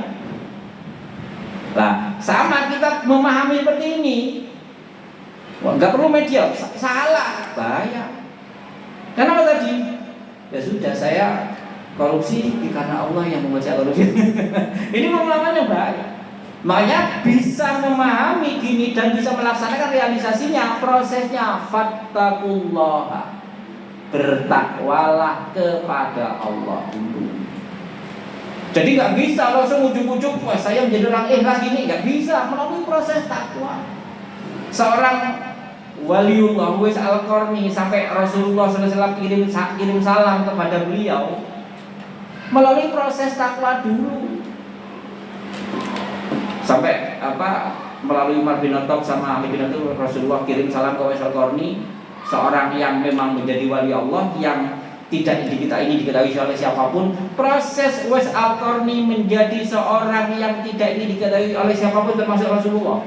Lah, sama kita memahami seperti ini. Wah, nggak perlu media, salah, bahaya. Kenapa tadi? Ya sudah, saya korupsi karena Allah yang membaca korupsi. Ini pemahamannya bahaya. Makanya bisa memahami gini dan bisa melaksanakan realisasinya, prosesnya fattaqullaha. Bertakwalah kepada Allah dulu. Jadi nggak bisa langsung ujuk-ujuk, wah saya menjadi orang ikhlas gini, nggak bisa, melalui proses takwa. Seorang waliullah Uwais Al-Qarni sampai Rasulullah SAW kirim salam kepada beliau melalui proses takwa dulu. Sampai melalui Umar bin Khattab sama Ali bin Abi Thalib, Rasulullah kirim salam ke Uwais Al-Qarni, seorang yang memang menjadi wali Allah yang tidak diketahui oleh siapapun. Proses Uwais Al-Qarni menjadi seorang yang tidak diketahui oleh siapapun termasuk Rasulullah.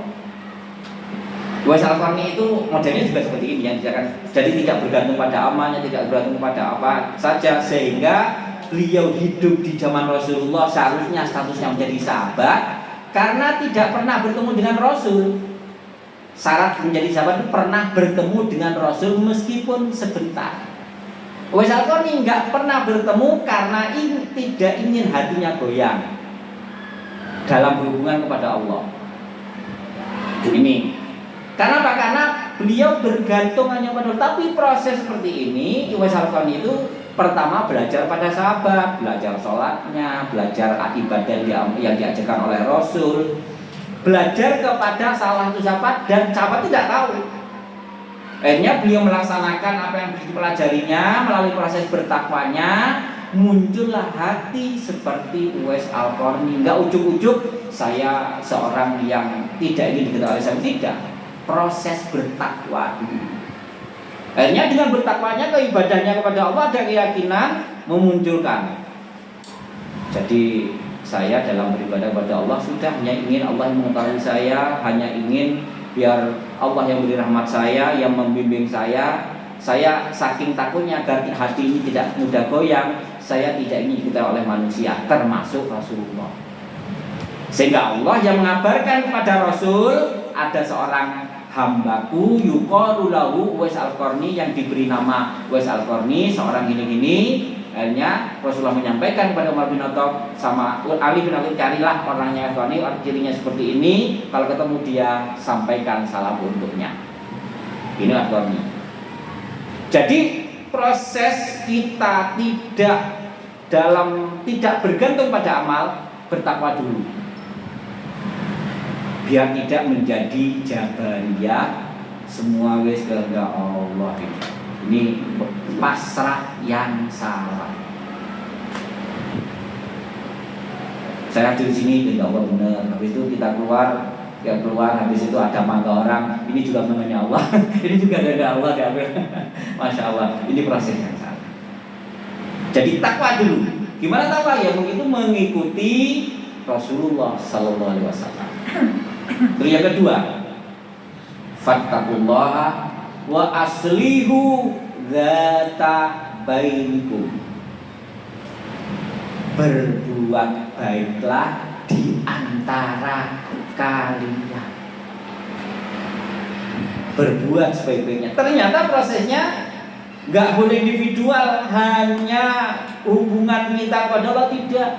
Uwais Al-Qarni itu modelnya juga seperti ini yang jadi tidak bergantung pada amalnya, tidak bergantung pada apa saja, sehingga beliau hidup di zaman Rasulullah seharusnya statusnya menjadi sahabat karena tidak pernah bertemu dengan Rasul. Syarat menjadi sahabat itu pernah bertemu dengan Rasul meskipun sebentar. Uwais Al-Qarni nggak pernah bertemu karena tidak ingin hatinya goyang dalam berhubungan kepada Allah. Ini karena apa? Karena beliau bergantung hanya pada Allah. Tapi proses seperti ini, Uwais Al-Qarni itu pertama belajar pada sahabat, belajar sholatnya, belajar ibadah yang diajarkan oleh Rasul, belajar kepada salah satu sahabat dan sahabat tidak tahu. Akhirnya beliau melaksanakan apa yang dipelajarinya melalui proses bertakwanya, muncullah hati seperti Uwais Al-Qarni. Enggak ujuk-ujuk saya seorang yang tidak ingin diketahui saya, tidak. Proses bertakwa dulu. Akhirnya dengan bertakwanya, keibadahnya kepada Allah, ada keyakinan memunculkan. Jadi saya dalam beribadah kepada Allah sudah hanya ingin Allah yang mengetahui saya, hanya ingin biar Allah yang beri rahmat saya, yang membimbing saya. Saya saking takutnya agar hati ini tidak mudah goyang, saya tidak ingin diketahui oleh manusia, termasuk Rasulullah. Sehingga Allah yang mengabarkan kepada Rasul, ada seorang hambaku yuqalu lahu Uwais Al-Qarni, yang diberi nama Uwais Al-Qarni, seorang gini-gini. Akhirnya Rasulullah menyampaikan kepada Umar bin Khattab sama Ali bin Abi Thalib, carilah orangnya Al-Qarni, cirinya seperti ini, kalau ketemu dia sampaikan salam untuknya. Ini Al-Qarni. Jadi proses kita tidak bergantung pada amal, bertakwa dulu, biar tidak menjadi jabariyah semua wis kehendak Allah. Ini pasrah yang salah. Saya di sini kehendak Allah benar, habis itu kita keluar, habis itu ada mangga orang, ini juga namanya Allah, ini juga kehendak Allah, Masya Allah, ini proses yang salah. Jadi takwa dulu. Gimana takwa? Ya begitu, mengikuti Rasulullah Sallallahu Alaihi Wasallam. Terus yang kedua, fattaqullaha wa aslihu dzata bainikum. Berbuat baiklah di antara kalian. Berbuat sebaik-baiknya. Ternyata prosesnya nggak boleh individual, hanya hubungan kita kepada Allah, tidak.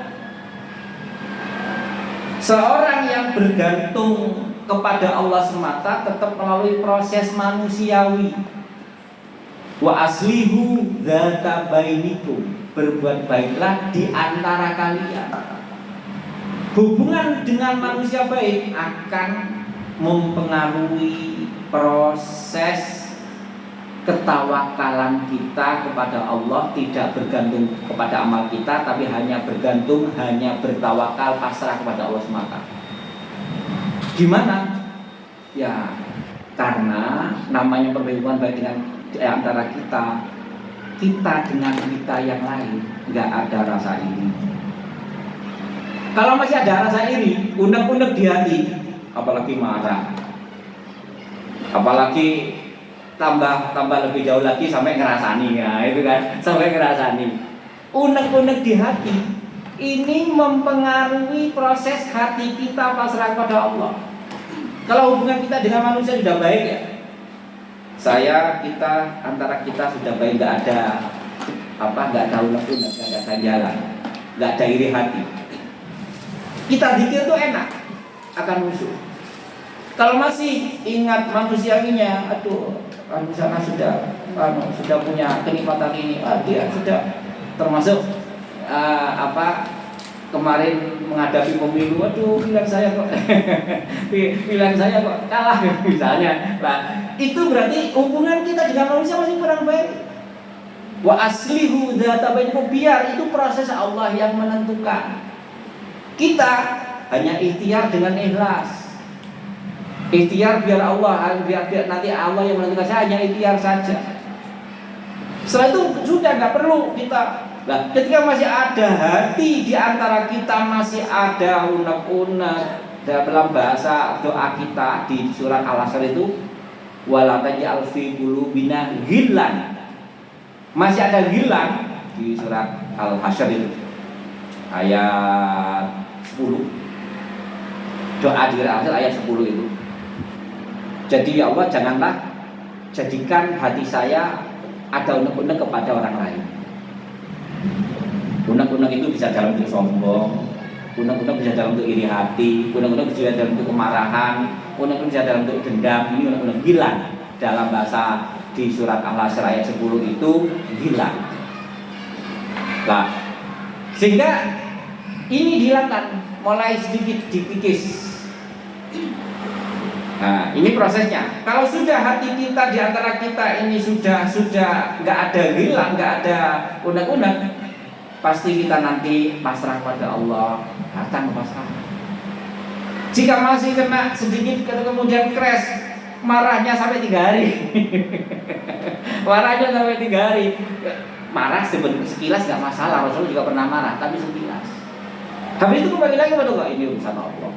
Seorang yang bergantung kepada Allah semata tetap melalui proses manusiawi. Wa aslihu dzata bainikum. Berbuat baiklah di antara kalian. Hubungan dengan manusia baik akan mempengaruhi proses ketawakalan kita kepada Allah, tidak bergantung kepada amal kita, tapi hanya bertawakal, pasrah kepada Allah semata. Gimana? Ya, karena namanya perhubungan baik dengan antara kita dengan kita yang lain, nggak ada rasa iri. Kalau masih ada rasa iri, unek-unek di hati, apalagi marah, Apalagi tambah lebih jauh lagi sampai ngerasani, ya itu kan, sampai ngerasani. Unek-unek di hati ini mempengaruhi proses hati kita pasrah pada Allah. Kalau hubungan kita dengan manusia sudah baik ya, antara kita sudah baik, nggak ada unek-unek, nggak ada ganjalan, nggak ada iri hati. Kita zikir tuh enak, akan musuh. Kalau masih ingat manusiawinya, aduh, sana sudah punya kenikmatan ini, dia sudah termasuk kemarin menghadapi pemilu, aduh pilihan saya kok kalah misalnya. Nah, itu berarti hubungan kita dengan manusia masih kurang baik. Wa aslihu dzata bainakum, biar itu proses Allah yang menentukan. Kita hanya ikhtiar dengan ikhlas. Ikhtiar biar nanti Allah yang menentukan, saya hanya ikhtiar saja. Setelah itu sudah nggak perlu kita. Nah, ketika masih ada hati di antara kita, masih ada unek-unek dalam bahasa doa kita di surat Al-Asr itu, wala taj'al fi qulubina ghillan. Masih ada ghillan di surat Al-Hasyr itu. Ayat 10. Doa di Al-Hasyr ayat 10 itu. Jadi ya Allah, janganlah jadikan hati saya ada unek-unek kepada orang lain. Unek-unek itu bisa dalam bentuk sombong, unek-unek bisa dalam bentuk iri hati, unek-unek bisa dalam bentuk kemarahan, unek-unek bisa dalam bentuk dendam. Ini unek-unek gila. Dalam bahasa di surat Al-Asr ayat 10 itu gila. Nah, sehingga ini dihilangkan mulai sedikit dikikis. Nah, ini prosesnya. Kalau sudah hati kita di antara kita ini sudah nggak ada hilang, nggak ada unek-unek, pasti kita nanti pasrah pada Allah, datang pasrah. Jika masih kena sedikit kemudian crash, marahnya sampai 3 hari. Marahnya sampai 3 hari. Marah sekilas nggak masalah, Rasul juga pernah marah, tapi sekilas. Habis itu kembali lagi kepada Allah, ini urusan Allah.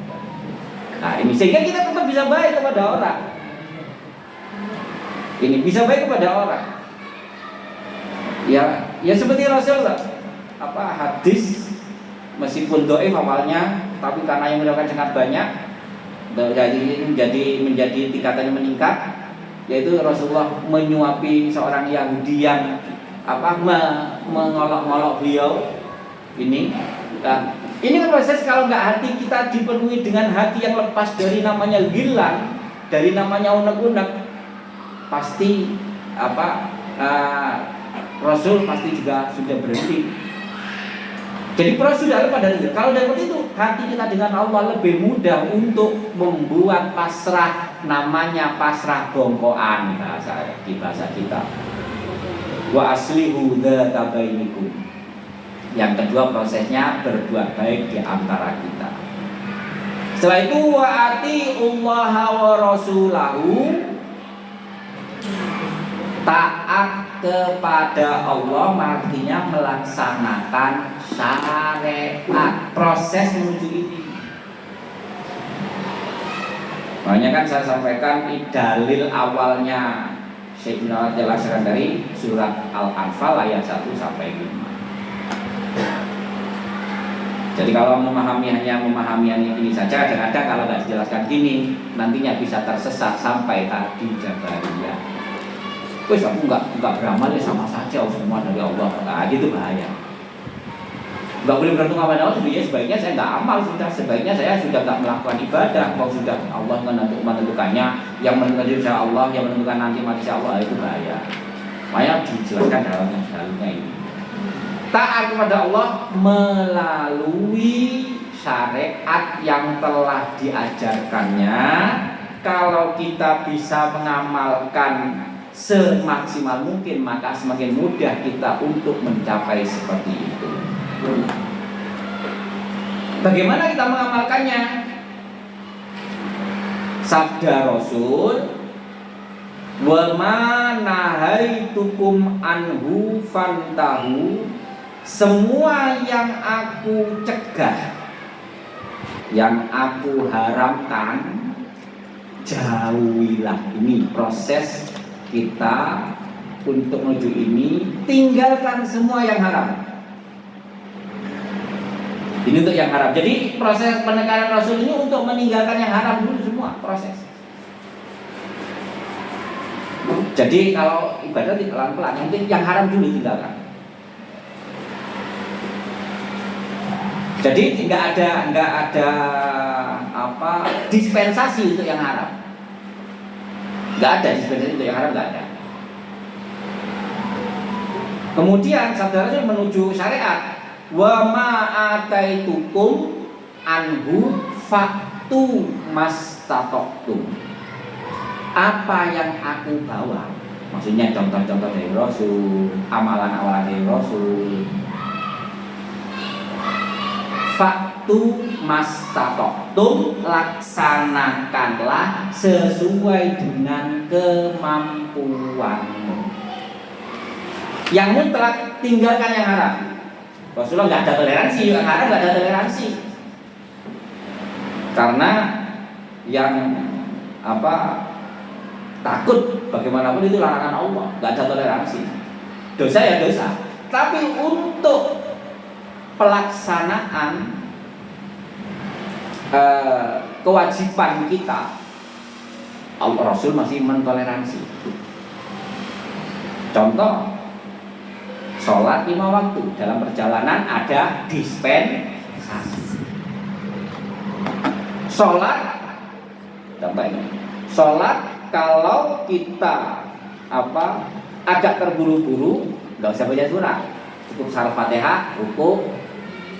Nah, ini sehingga kita tetap bisa baik kepada orang. Ini bisa baik kepada orang. Ya seperti Rasulullah. Hadis meskipun dhaif awalnya, tapi karena yang mendapatkan sangat banyak, menjadi tingkatannya meningkat, yaitu Rasulullah menyuapi seorang Yahudi yang mengolok-olok beliau ini. Nah, ini kan proses. Kalau nggak hati kita dipenuhi dengan hati yang lepas dari namanya gilang, dari namanya unek-unek, pasti Rasul pasti juga sudah berhenti. Jadi sudah pada itu. Kalau dapat itu, hati kita dengan Allah lebih mudah untuk membuat pasrah, namanya pasrah bongkoan bahasa kita. Wa aslihu dzata bainikum. Yang kedua prosesnya berbuat baik di antara kita. Setelah itu wa atiullaha wa rasulahu, taat kepada Allah artinya melaksanakan syariat, proses menuju ini. Makanya kan saya sampaikan dalil awalnya Syekh Ibnu jelaskan dari surat Al-Anfal ayat 1 sampai 5. Jadi kalau hanya memahami ini saja, kadang-kadang kalau nggak dijelaskan gini, nantinya bisa tersesat sampai tadi Jabariyah. Wes aku nggak beramal ya sama saja, semua dari Allah. Nah, gitu bahaya. Nggak boleh bergantung kepada Allah. Sebaiknya saya nggak amal, sebaiknya saya sudah nggak melakukan ibadah. Kalau sudah Allah menentukannya, yang menentukan insya Allah, yang menentukan nanti mati insya Allah, itu bahaya. Makanya dijelaskan dalamnya ini. Taat kepada Allah melalui syariat yang telah diajarkannya. Kalau kita bisa mengamalkan semaksimal mungkin, maka semakin mudah kita untuk mencapai seperti itu. Bagaimana kita mengamalkannya? Sabda Rasul, wa ma nahaitukum anhu fantahu, semua yang aku cegah, yang aku haramkan, jauhilah. Ini proses kita untuk menuju ini, tinggalkan semua yang haram. Ini untuk yang haram. Jadi proses penekanan Rasul ini untuk meninggalkan yang haram dulu semua proses. Jadi kalau ibadah tidak pelan-pelan, nanti yang haram dulu tinggalkan. Jadi nggak ada dispensasi untuk yang haram. Nggak ada dispensasi untuk yang haram, nggak ada. Kemudian saudara menuju syariat. Wa ma ataitukum anhu faktu mastatoktum. Apa yang aku bawa, maksudnya contoh-contoh dari Rasul, amalan-amalan dari Rasul. Faktu mastatoktum, laksanakanlah sesuai dengan kemampuanmu. Yang mutlak, tinggalkan yang haram. Rasulullah nggak ada toleransi, yang haram nggak ada toleransi. Karena yang takut bagaimanapun itu larangan Allah, nggak ada toleransi. Dosa ya dosa. Tapi untuk pelaksanaan kewajiban kita, Allah Rasul masih mentoleransi. Contoh, sholat 5 waktu dalam perjalanan ada dispensasi. Sholat, sholat kalau kita agak terburu-buru, nggak usah baca surah, cukup surah Fatihah, ruku,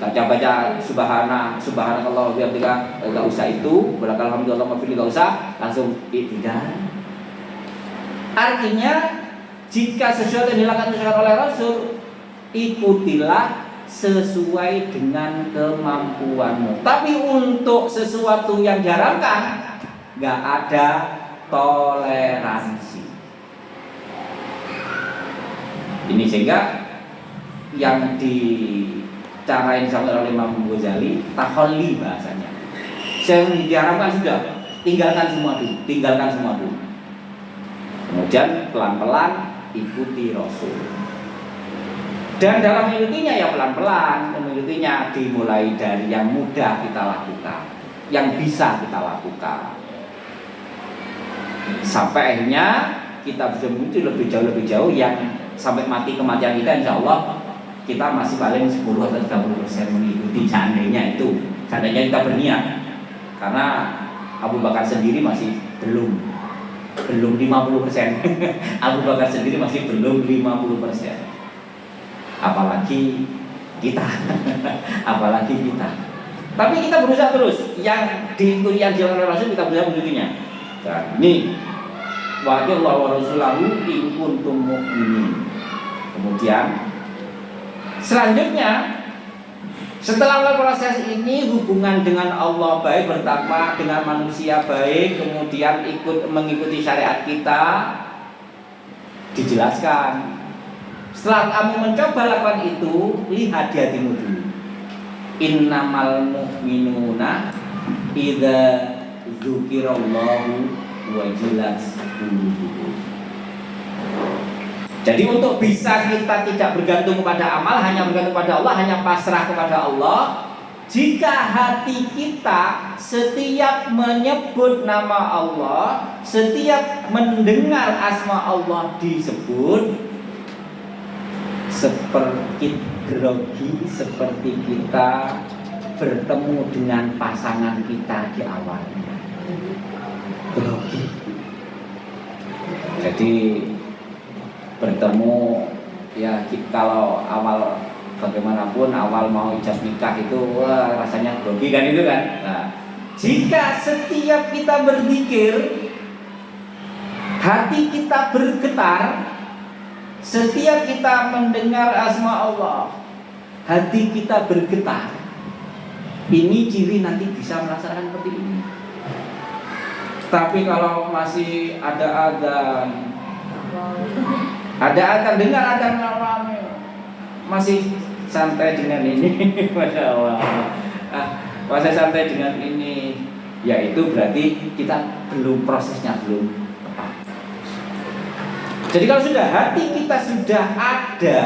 baca subhanallah wa bihamdika, nggak usah itu, alhamdulillah nggak usah, langsung iktidal. Artinya jika sesuatu yang dilakukan oleh Rasul, ikutilah sesuai dengan kemampuanmu. Tapi untuk sesuatu yang diharamkan, nggak ada toleransi. Ini sehingga yang dicarain sama oleh Imam Ghazali, takholli bahasanya. Yang diharamkan sudah, tinggalkan semua dulu. Kemudian pelan-pelan ikuti Rasul. Dan dalam mengikutinya ya pelan-pelan, mengikutinya dimulai dari yang mudah kita lakukan, yang bisa kita lakukan, sampai akhirnya kita bisa menuju lebih jauh yang sampai mati kematian kita, insya Allah kita masih paling 10 atau 30% mengikuti, seandainya kita berniat. Karena Abu Bakar sendiri masih belum 50%. Abu Bakar sendiri masih belum 50%. Apalagi kita. Tapi kita berusaha terus. Yang diikuti yang jalan Rasul kita berusaha mengikutinya. Dan ini wa Allah wa rasulahu in kuntum mu'minin. Kemudian selanjutnya, setelah proses ini, hubungan dengan Allah baik, bertakwa, dengan manusia baik, kemudian mengikuti syariat kita, dijelaskan. Setelah kamu mencoba lakukan itu, lihat di hatimu dulu. Innamal mu'minuna idza dzukirallahu wajilat qulubuhum. Jadi untuk bisa kita tidak bergantung kepada amal, hanya bergantung kepada Allah, hanya pasrah kepada Allah, jika hati kita setiap menyebut nama Allah, setiap mendengar asma Allah disebut, seperti grogi, seperti kita bertemu dengan pasangan kita di awal, grogi. Jadi bertemu ya, kalau awal bagaimanapun, awal mau ijab nikah itu rasanya grogi kan, itu kan. Nah, jika setiap kita berzikir hati kita bergetar, setiap kita mendengar asma Allah hati kita bergetar, ini ciri nanti bisa merasakan seperti ini. Tapi kalau masih ada dengar adzan masih santai dengan ini, masya Allah, masih santai dengan ini, yaitu berarti kita prosesnya belum tepat. Jadi kalau sudah hati kita sudah ada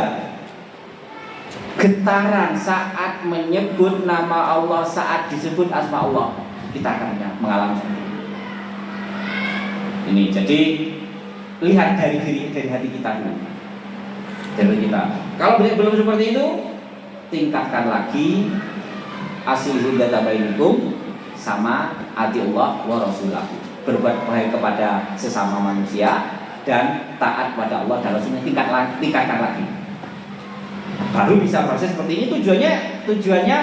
getaran saat menyebut nama Allah, saat disebut asma Allah, kita akan mengalami seperti ini. Ini jadi lihat dari hati kita dulu. Dari kita. Kalau belum seperti itu, tingkatkan lagi aslihu data bainikum sama ati Allah wa rasulahu. Berbuat baik kepada sesama manusia dan taat pada Allah dan Rasulnya, tingkatkan lagi. Baru bisa proses seperti ini. Tujuannya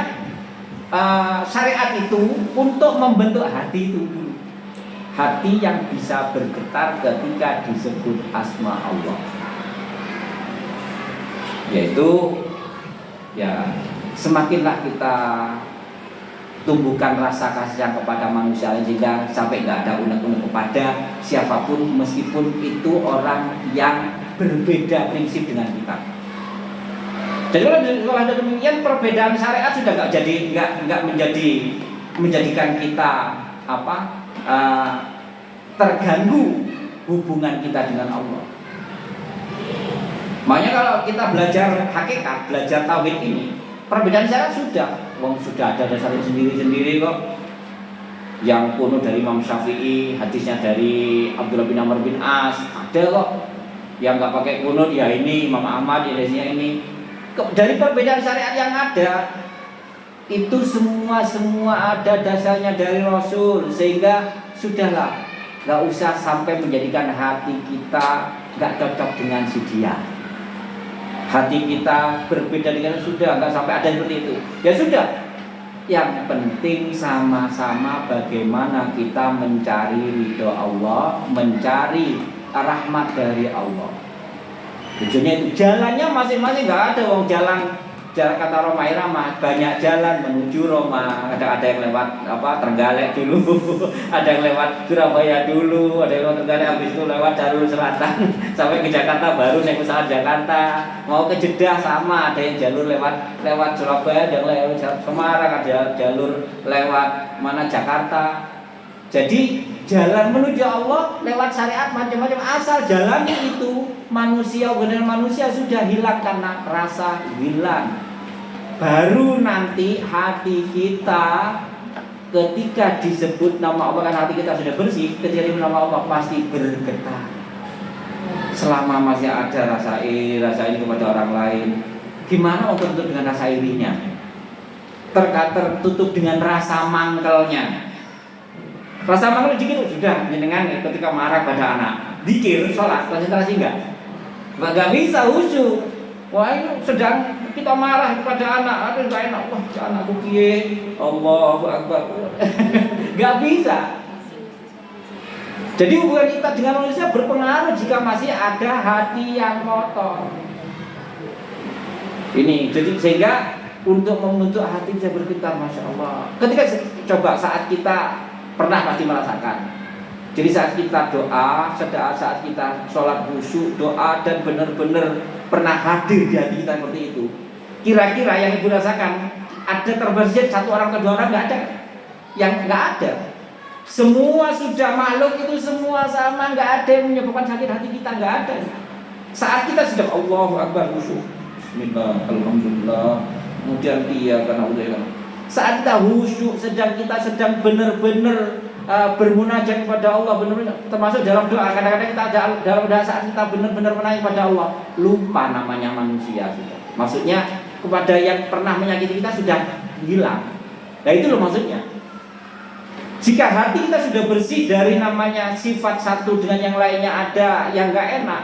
syariat itu untuk membentuk hati itu dulu. Hati yang bisa bergetar ketika disebut asma Allah, yaitu ya semakinlah kita tumbuhkan rasa kasih kepada manusia sehingga sampai nggak ada unek-unek kepada siapapun meskipun itu orang yang berbeda prinsip dengan kita. Jadi kalau ada demikian, perbedaan syariat sudah nggak menjadikan kita terganggu hubungan kita dengan Allah. Makanya kalau kita belajar hakikat, belajar tauhid ini, perbedaan syariat sudah ada dasarnya sendiri-sendiri kok. Yang kuno dari Imam Syafi'i, hadisnya dari Abdullah bin Amr bin As, ada kok. Yang nggak pakai kuno ya ini Imam Ahmad, hadisnya ini. Dari perbedaan syariat yang ada itu semua ada dasarnya dari Rasul, sehingga sudahlah, nggak usah sampai menjadikan hati kita nggak cocok dengan si dia. Hati kita berbeda dengan sudah, nggak sampai ada seperti itu. Ya sudah, yang penting sama-sama bagaimana kita mencari ridho Allah, mencari rahmat dari Allah. Tujuannya itu, jalannya masing-masing, nggak ada jalan kata Roma Irama, banyak jalan menuju Roma. Ada yang lewat Trenggalek dulu, ada yang lewat Surabaya dulu, ada yang lewat Trenggalek, habis itu lewat Jalur Selatan sampai ke Jakarta, baru naik pesawat Jakarta. Mau ke Jeddah sama, ada yang jalur lewat Surabaya, ada yang lewat Semarang, ada jalur lewat Jakarta. Jadi jalan menuju Allah lewat syariat macam-macam, asal jalannya itu manusia, benar manusia sudah hilang karena rasa hilang. Baru nanti hati kita ketika disebut nama Allah, kan hati kita sudah bersih, ketika disebut nama Allah pasti bergetar. Selama masih ada rasa ini kepada orang lain, gimana untuk dengan rasa irinya? Tertutup dengan rasa mangkelnya. Rasa mangkel dikit sudah jenengan ketika marah pada anak, zikir, sholat, konsentrasi nggak bisa khusyuk. Wah, ini sedang kita marah kepada anak, aduh nggak enak, wah anakku kiye, Allahu Akbar, nggak bisa. Jadi hubungan kita dengan manusia berpengaruh jika masih ada hati yang kotor. Ini jadi sehingga untuk membentuk hati bisa bergetar, masya Allah. Ketika coba saat kita pernah pasti merasakan. Jadi saat kita doa, saat kita sholat khusyuk, doa dan benar-benar pernah hadir di hati kita seperti itu. Kira-kira yang ibu rasakan ada terbersih satu orang atau dua orang? Nggak ada. Yang nggak ada. Semua sudah makhluk itu semua sama, nggak ada yang menyebabkan sakit hati kita, nggak ada. Saat kita sudah Allahu Akbar khusyuk, Bismillah, Alhamdulillah, kemudian dia karena udah. Saat kita khusyuk, kita sedang benar-benar bermunajat kepada Allah, benar-benar termasuk dalam doa. Kadang-kadang kita dalam doa saat kita benar-benar menangis pada Allah, lupa namanya manusia sudah. Maksudnya kepada yang pernah menyakiti kita sudah hilang. Nah itu loh maksudnya. Jika hati kita sudah bersih dari namanya sifat satu dengan yang lainnya ada yang nggak enak,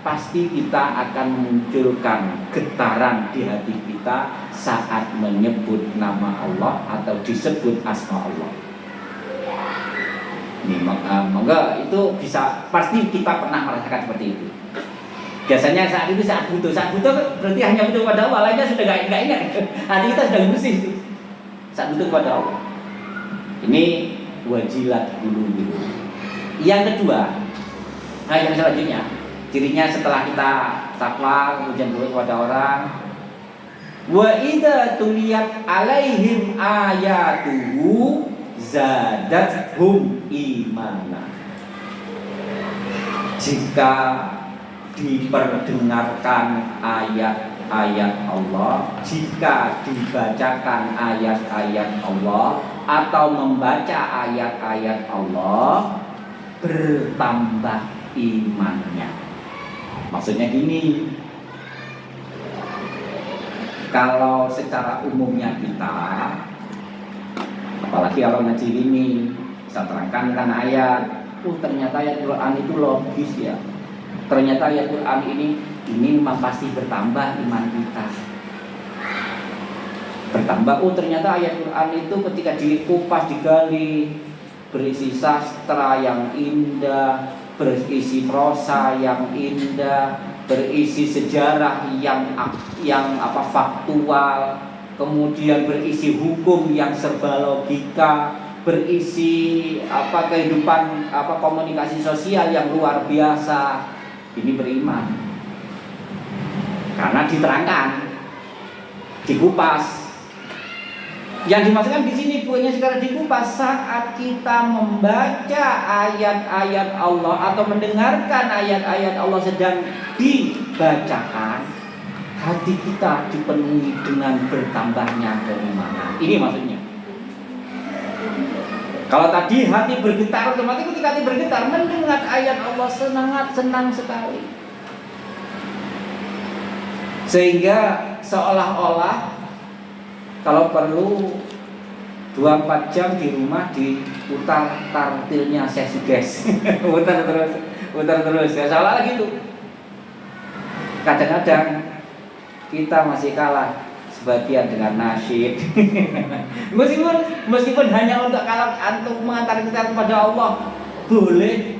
pasti kita akan memunculkan getaran di hati kita saat menyebut nama Allah atau disebut asma Allah. Ini maka itu bisa, pasti kita pernah merasakan seperti itu. Biasanya saat butuh berarti hanya butuh pada Allah, lainnya sudah nggak ingat. Hati kita sudah bersih saat butuh pada Allah. Ini wajilat dulu. Yang kedua, yang selanjutnya, cirinya setelah kita takwa kemudian berbuat kepada orang, wa idza tuliyat alaihim ayatuhu zadathum imana. Jika diperdengarkan ayat-ayat Allah, jika dibacakan ayat-ayat Allah atau membaca ayat-ayat Allah, bertambah imannya. Maksudnya gini, kalau secara umumnya kita, apalagi kalau ngaji ini, saya terangkan kan ayat, ternyata ayat Quran itu logis ya. Ternyata ayat Quran ini memang pasti bertambah iman kita. Bertambah, ternyata ayat Quran itu ketika dikupas, digali, berisi sastra yang indah, berisi prosa yang indah, berisi sejarah yang faktual, kemudian berisi hukum yang serba logika, berisi kehidupan komunikasi sosial yang luar biasa. Ini beriman karena diterangkan, dikupas. Yang dimaksudkan di sini buahnya sekarang dikupas saat kita membaca ayat-ayat Allah atau mendengarkan ayat-ayat Allah sedang dibacakan, hati kita dipenuhi dengan bertambahnya keimanan. Ini maksudnya. Kalau tadi hati bergetar, otomatis ketika hati bergetar mendengar ayat Allah sangat senang sekali. Sehingga seolah-olah kalau perlu 24 jam di rumah diputar tartilnya Sesiges. putar terus ya, seolah gitu. Kadang-kadang kita masih kalah sebagian dengan nasyid. meskipun hanya untuk mengantar kita kepada Allah boleh.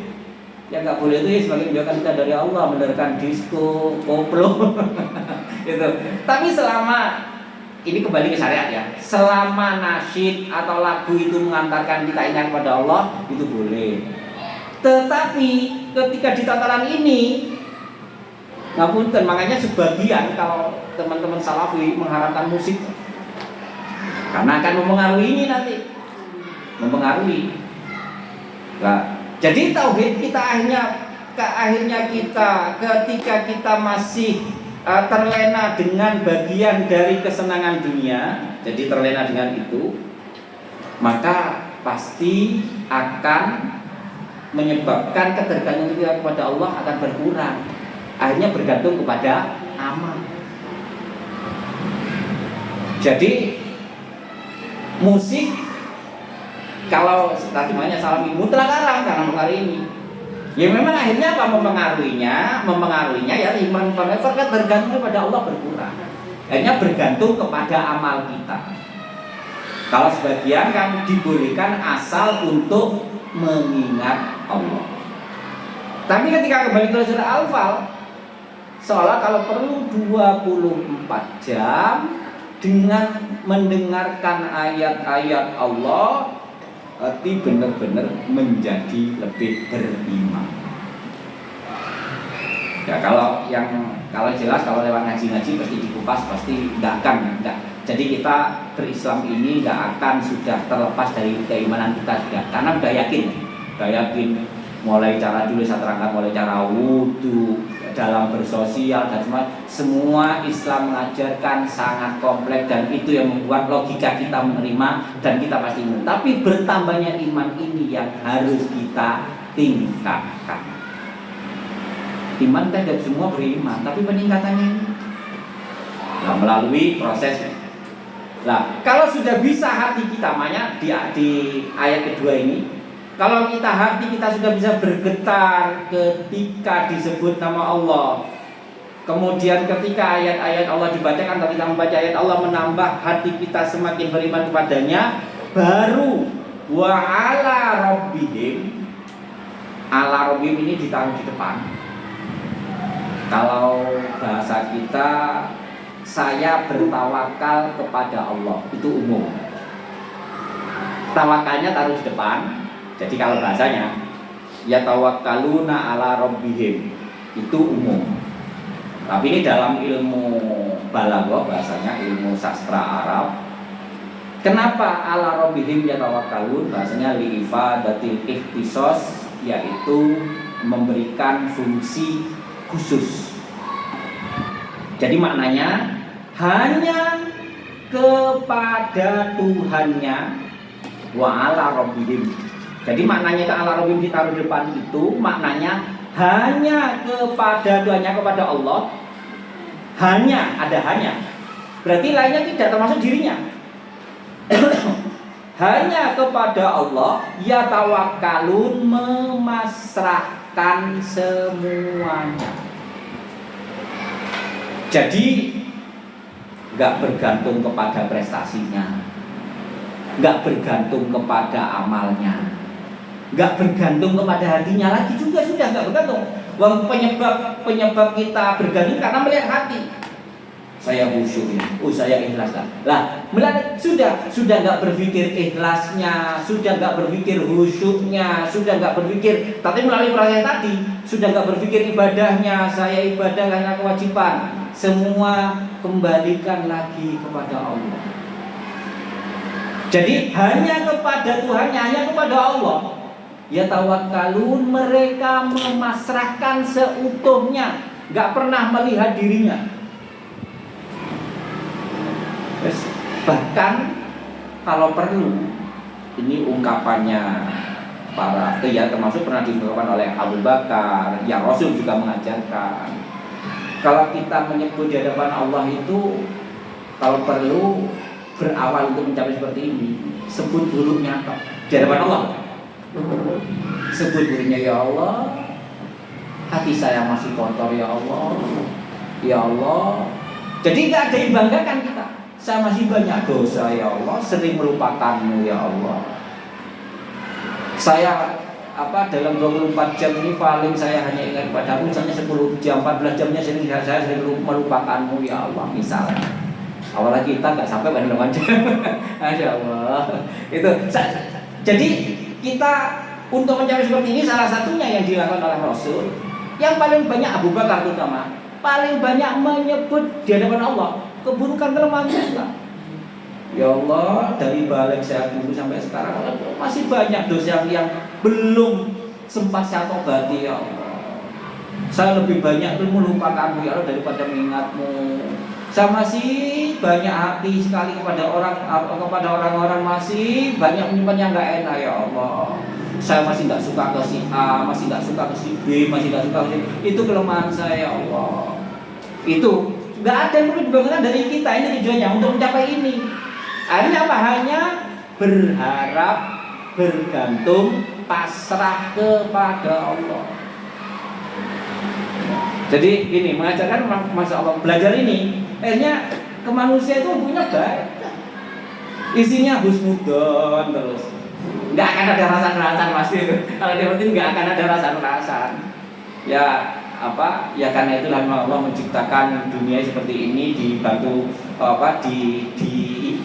Yang nggak boleh itu ya sebagai menjauhkan kita dari Allah, mendengarkan disco, koplo. Gitu. Tapi selama ini kembali ke syariat ya, selama nasyid atau lagu itu mengantarkan kita ingat kepada Allah, itu boleh. Tetapi ketika di tataran ini, ngapunten, makanya sebagian kalau teman-teman salafi mengharapkan musik karena akan mempengaruhi ini nanti, mempengaruhi. Nah, jadi tauhid kita akhirnya kita ketika kita masih terlena dengan bagian dari kesenangan dunia, jadi terlena dengan itu, maka pasti akan menyebabkan ketergantungan kita kepada Allah akan berkurang. Akhirnya bergantung kepada amal. Jadi musik kalau tadi namanya salafi mutlak haram karena mengaruhi ini. Ya memang akhirnya apa mempengaruhinya ya iman mereka tergantung kepada Allah berkurang. Akhirnya bergantung kepada amal kita. Kalau sebagian kan dibolehkan asal untuk mengingat Allah. Tapi ketika kembali ke surah Al-Anfal, seolah kalau perlu 24 jam dengan mendengarkan ayat-ayat Allah, hati benar-benar menjadi lebih beriman. Ya kalau jelas kalau lewat ngaji-ngaji pasti dikupas, pasti enggak. Jadi kita berislam ini enggak akan sudah terlepas dari keimanan kita sudah, karena udah yakin mulai cara dulu saya terangkan, mulai cara wudhu, dalam bersosial dan semua Islam mengajarkan sangat kompleks, dan itu yang membuat logika kita menerima dan kita pasti mengerti. Tapi bertambahnya iman ini yang harus kita tingkatkan. Iman tidak semua beriman, tapi peningkatannya ini melalui proses. Nah, kalau sudah bisa hati kita, makanya di ayat kedua ini, kalau hati kita sudah bisa bergetar ketika disebut nama Allah, kemudian ketika ayat-ayat Allah dibacakan, ketika membaca ayat Allah menambah hati kita semakin beriman kepadanya, baru wa ala rabbihim. Ala rabbihim ini ditaruh di depan. Kalau bahasa kita, saya bertawakal kepada Allah, itu umum. Tawakalnya taruh di depan. Jadi kalau bahasanya ya tawakkaluna ala rabbihim, itu umum. Tapi ini dalam ilmu balaghah, bahasanya ilmu sastra Arab, Kenapa ala rabbihim yatawakkalun? Bahasanya liifadatil ikhtisos, yaitu memberikan fungsi khusus. Jadi maknanya hanya kepada Tuhannya, wa ala rabbihim. Jadi maknanya itu ala rabbihim ditaruh depan itu maknanya hanya kepada Tuhannya, kepada Allah. Hanya, ada hanya. Berarti lainnya tidak termasuk dirinya. Hanya kepada Allah ya tawakkalun, memasrahkan semuanya. Jadi nggak bergantung kepada prestasinya, nggak bergantung kepada amalnya, nggak bergantung kepada hatinya lagi juga, sudah nggak bergantung. Wong penyebab kita bergantung karena melihat hati. Saya khusyuk ya, saya ikhlas lah. Sudah nggak berpikir ikhlasnya, sudah nggak berpikir khusyuknya, sudah nggak berpikir. Tapi melalui proses tadi, sudah nggak berpikir ibadahnya. Saya ibadah karena kewajiban. Semua kembalikan lagi kepada Allah. Jadi hanya kepada Tuhannya, hanya kepada Allah. Ya tawakkalun, mereka memasrahkan seutuhnya, nggak pernah melihat dirinya. Bahkan kalau perlu, ini ungkapannya para ya termasuk pernah diungkapkan oleh Abu Bakar, ya Rasul juga mengajarkan. Kalau kita menyebut di hadapan Allah itu, kalau perlu berawal untuk mencapai seperti ini, sebut buruknya di hadapan Allah. Sebut buruknya, ya Allah, hati saya masih kotor ya Allah, ya Allah. Jadi nggak ada yang banggakan kita. Saya masih banyak dosa ya Allah, sering melupakanmu ya Allah. Saya dalam 24 jam ini paling saya hanya ingat padamu, misalnya 10 jam, 14 jamnya saya sering melupakanmu ya Allah, misalnya. Awalnya kita nggak sampai pada 8 jam. Masya Allah. Itu. Jadi kita untuk mencapai seperti ini, salah satunya yang dilakukan oleh Rasul, yang paling banyak Abu Bakar terutama, paling banyak menyebut di hadapan Allah keburukan kelemahan kita. Ya Allah, dari balik saya dulu sampai sekarang masih banyak dosa yang belum sempat saya tobati ya Allah. Saya lebih banyak melupakanmu ya Allah daripada mengingatmu. Saya masih banyak hati sekali kepada orang-orang, masih banyak menyimpan yang nggak enak ya Allah. Saya masih nggak suka ke si A, masih nggak suka ke si B, masih nggak suka ke si. Itu kelemahan saya ya Allah. Itu nggak ada yang perlu dibanggakan dari kita. Ini tujuannya untuk mencapai ini. Akhirnya apa? Hanya berharap, bergantung, pasrah kepada Allah. Jadi ini mengajarkan Masya Allah, belajar ini akhirnya ke manusia itu punya baik, isinya husnudon terus, nggak akan ada rasa-rasan pasti itu. Kalau dia penting nggak akan ada rasa-rasan. Ya karena itulah Allah menciptakan dunia seperti ini, dibantu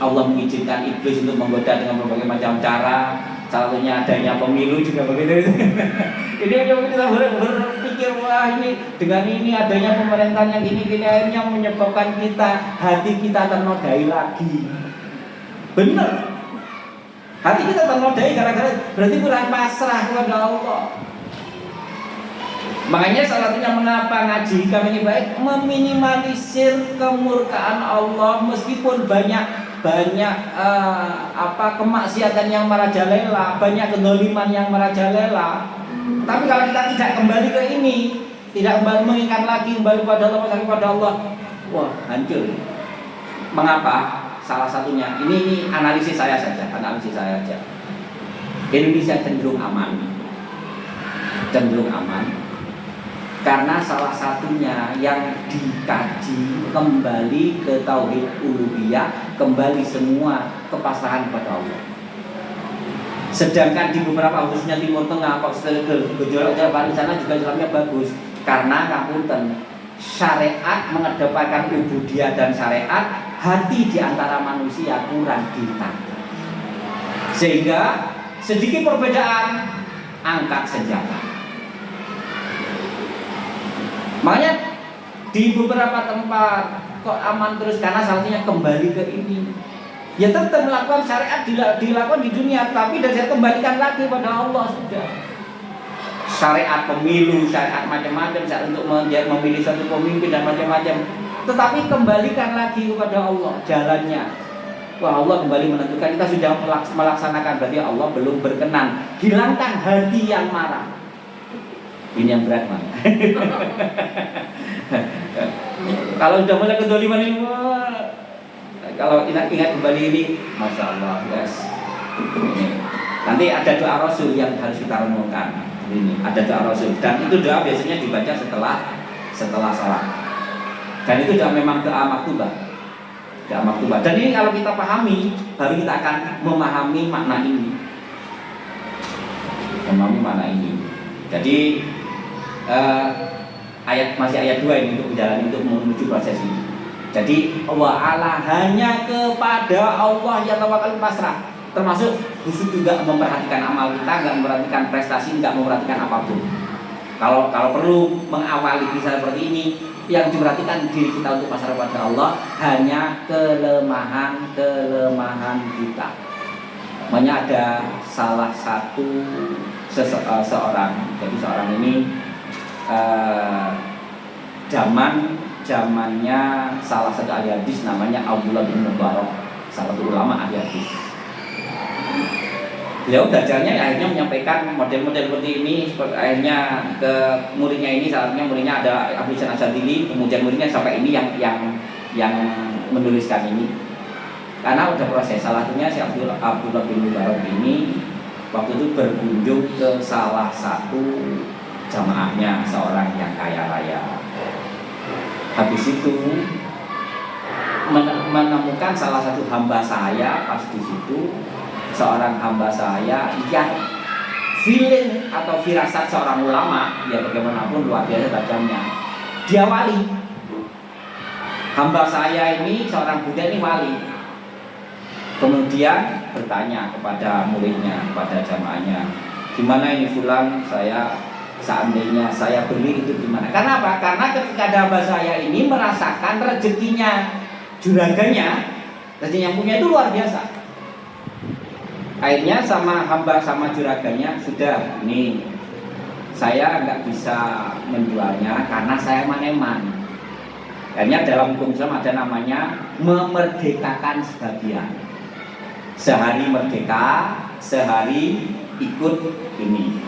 Allah mengizinkan iblis untuk menggoda dengan berbagai macam cara. Salah satunya adanya pemilu juga begitu. Ini kita berpikir, wah ini dengan ini adanya pemerintahan yang gini akhirnya menyebabkan hati kita ternodai lagi. Benar, hati kita ternodai gara-gara berarti kurang pasrah kepada Allah. Makanya salah satunya mengapa ngaji kami ini baik, meminimalisir kemurkaan Allah meskipun banyak kemaksiatan yang merajalela, banyak kedoliman yang merajalela. Tapi kalau kita tidak kembali ke ini, tidak kembali mengingat lagi kembali kepada Allah, wah hancur. Mengapa? Salah satunya ini analisis saya saja. Indonesia cenderung aman. Karena salah satunya yang dikaji kembali ke tauhid uluhiyah, kembali semua kepasrahan kepada Allah. Sedangkan di beberapa khususnya Timur Tengah, gejolak di sana juga Islamnya bagus. Karena ngapunten, syariat mengedepankan ubudiyah dan syariat, hati di antara manusia kurang ditata. Sehingga sedikit perbedaan angkat senjata. Makanya di beberapa tempat kok aman terus karena salahnya kembali ke ini. Ya tetap melakukan syariat dilakukan di dunia, tapi dan saya kembalikan lagi pada Allah sudah. Syariat pemilu, syariat macam-macam, syariat untuk memilih satu pemimpin dan macam-macam. Tetapi kembalikan lagi kepada Allah jalannya. Wah, Allah kembali menentukan, kita sudah melaksanakan, berarti Allah belum berkenan. Hilangkan hati yang marah. Ini yang berat, man. Kalau sudah mulai kedoliman ini, kalau ingat kembali ini, masya Allah, guys. Ini. Nanti ada doa Rasul yang harus kita renungkan. Ini ada doa Rasul, dan itu doa biasanya dibaca setelah salat. Dan itu doa memang doa maktubah. Doa maktubah. Dan ini kalau kita pahami, baru kita akan memahami makna ini. Memahami makna ini. Jadi masih ayat 2 ini untuk berjalan untuk menuju proses ini. Jadi wa'ala hanya kepada Allah ya tawakal pasrah. Termasuk khusus juga memperhatikan amal kita, nggak memperhatikan prestasi, nggak memperhatikan apapun. Kalau perlu mengawali bisa seperti ini, yang diperhatikan diri kita untuk pasrah pada Allah hanya kelemahan kita. Makanya ada salah satu seorang, jadi seorang ini zamannya salah satu ahli hadis namanya Abdullah bin Mubarak, salah satu ulama ahli hadis. Beliau belajarnya akhirnya menyampaikan model-model seperti ini, akhirnya ke muridnya ini, saatnya muridnya ada Abu Hasan Asyadili, kemudian muridnya sampai ini yang menuliskan ini. Karena udah proses, salah satunya si Abdullah bin Mubarak ini waktu itu berkunjung ke salah satu jamaahnya seorang yang kaya raya. Habis itu menemukan salah satu hamba saya pas di situ, seorang hamba saya yang feeling atau firasat seorang ulama, ya bagaimanapun luar biasa tajamnya. Dia wali. Hamba saya ini seorang Buddha ini wali. Kemudian bertanya kepada muridnya, kepada jamaahnya, gimana ini fulan, seandainya saya beli itu gimana? Karena apa? Karena ketika hamba saya ini merasakan rezekinya, juraganya, rezeki yang punya itu luar biasa. Akhirnya sama hamba sama juraganya, sudah ini saya nggak bisa menjualnya karena saya maneman. Akhirnya dalam hukum Islam ada namanya memerdekakan sebagian. Sehari merdeka, sehari ikut ini.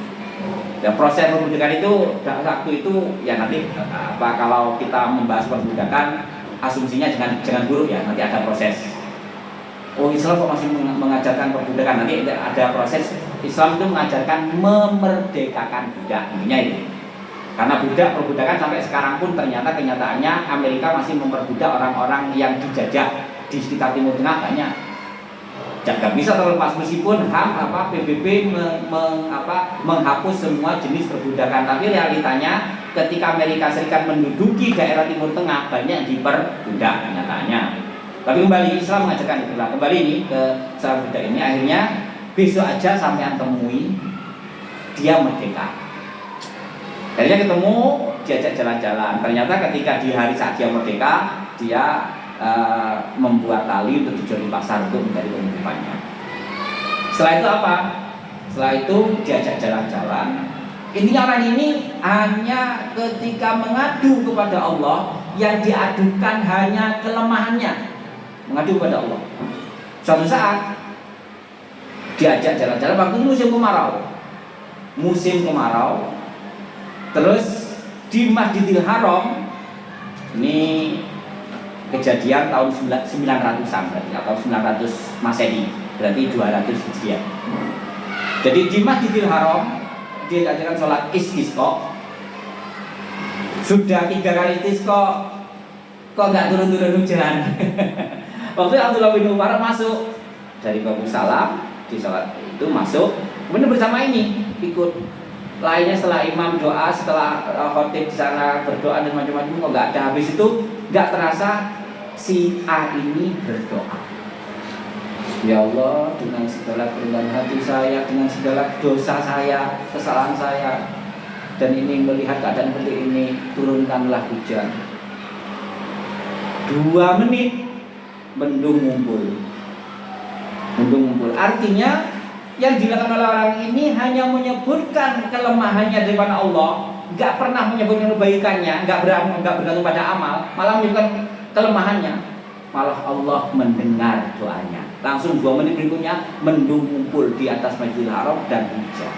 Dan proses perbudakan itu waktu itu ya nanti kalau kita membahas perbudakan asumsinya jangan buruk ya, nanti ada proses. Oh, Islam kok masih mengajarkan perbudakan? Nanti ada proses. Islam itu mengajarkan memerdekakan budak, intinya itu. Karena perbudakan sampai sekarang pun ternyata kenyataannya Amerika masih memperbudak orang-orang yang dijajah di sekitar Timur Tengah banyak. Jangan bisa terlepas meskipun PBB menghapus semua jenis perbudakan, tapi realitanya ketika Amerika Serikat menduduki daerah Timur Tengah banyak diperbudak kenyataannya. Tapi kembali Islam mengajarkan itulah. Kembali ini ke seorang budak ini, akhirnya besok aja sampean temui dia merdeka. Akhirnya ketemu, diajak jalan-jalan. Ternyata ketika di hari saat dia merdeka, dia membuat tali untuk dijual di pasar untuk mencari penghidupannya. Setelah itu apa? Setelah itu diajak jalan-jalan. Intinya orang ini hanya ketika mengadu kepada Allah, yang diadukan hanya kelemahannya, mengadu kepada Allah. Suatu saat diajak jalan-jalan waktu musim kemarau, terus di Masjidil Haram ini kejadian tahun 900-an berarti, atau 900 Masehi, berarti 200 Hijriah. Jadi di Masjidil Haram diajarkan sholat istisqa. Sudah 3 kali istisqa kok nggak turun-turun hujan. Waktu Abdullah bin Mubarak masuk dari Babu Salam di sholat itu masuk, kemudian bersama ini ikut. Lainnya setelah imam doa, setelah khotib di sana berdoa dan macam-macam kok nggak ada. Habis itu nggak terasa si A ini berdoa, ya Allah, dengan segala kerendahan hati saya, dengan segala dosa saya, kesalahan saya, dan ini melihat keadaan seperti ini, turunkanlah hujan. 2 menit mendung ngumpul. Mendung-mumpul. Artinya yang dilakukan oleh orang ini hanya menyebutkan kelemahannya di depan Allah, nggak pernah menyebutkan kebaikannya, nggak bergantung pada amal, malah menyebutkan kelemahannya. Malah Allah mendengar doanya. Langsung 2 menit berikutnya mendung mumpul di atas Masjidil Haram dan hujan.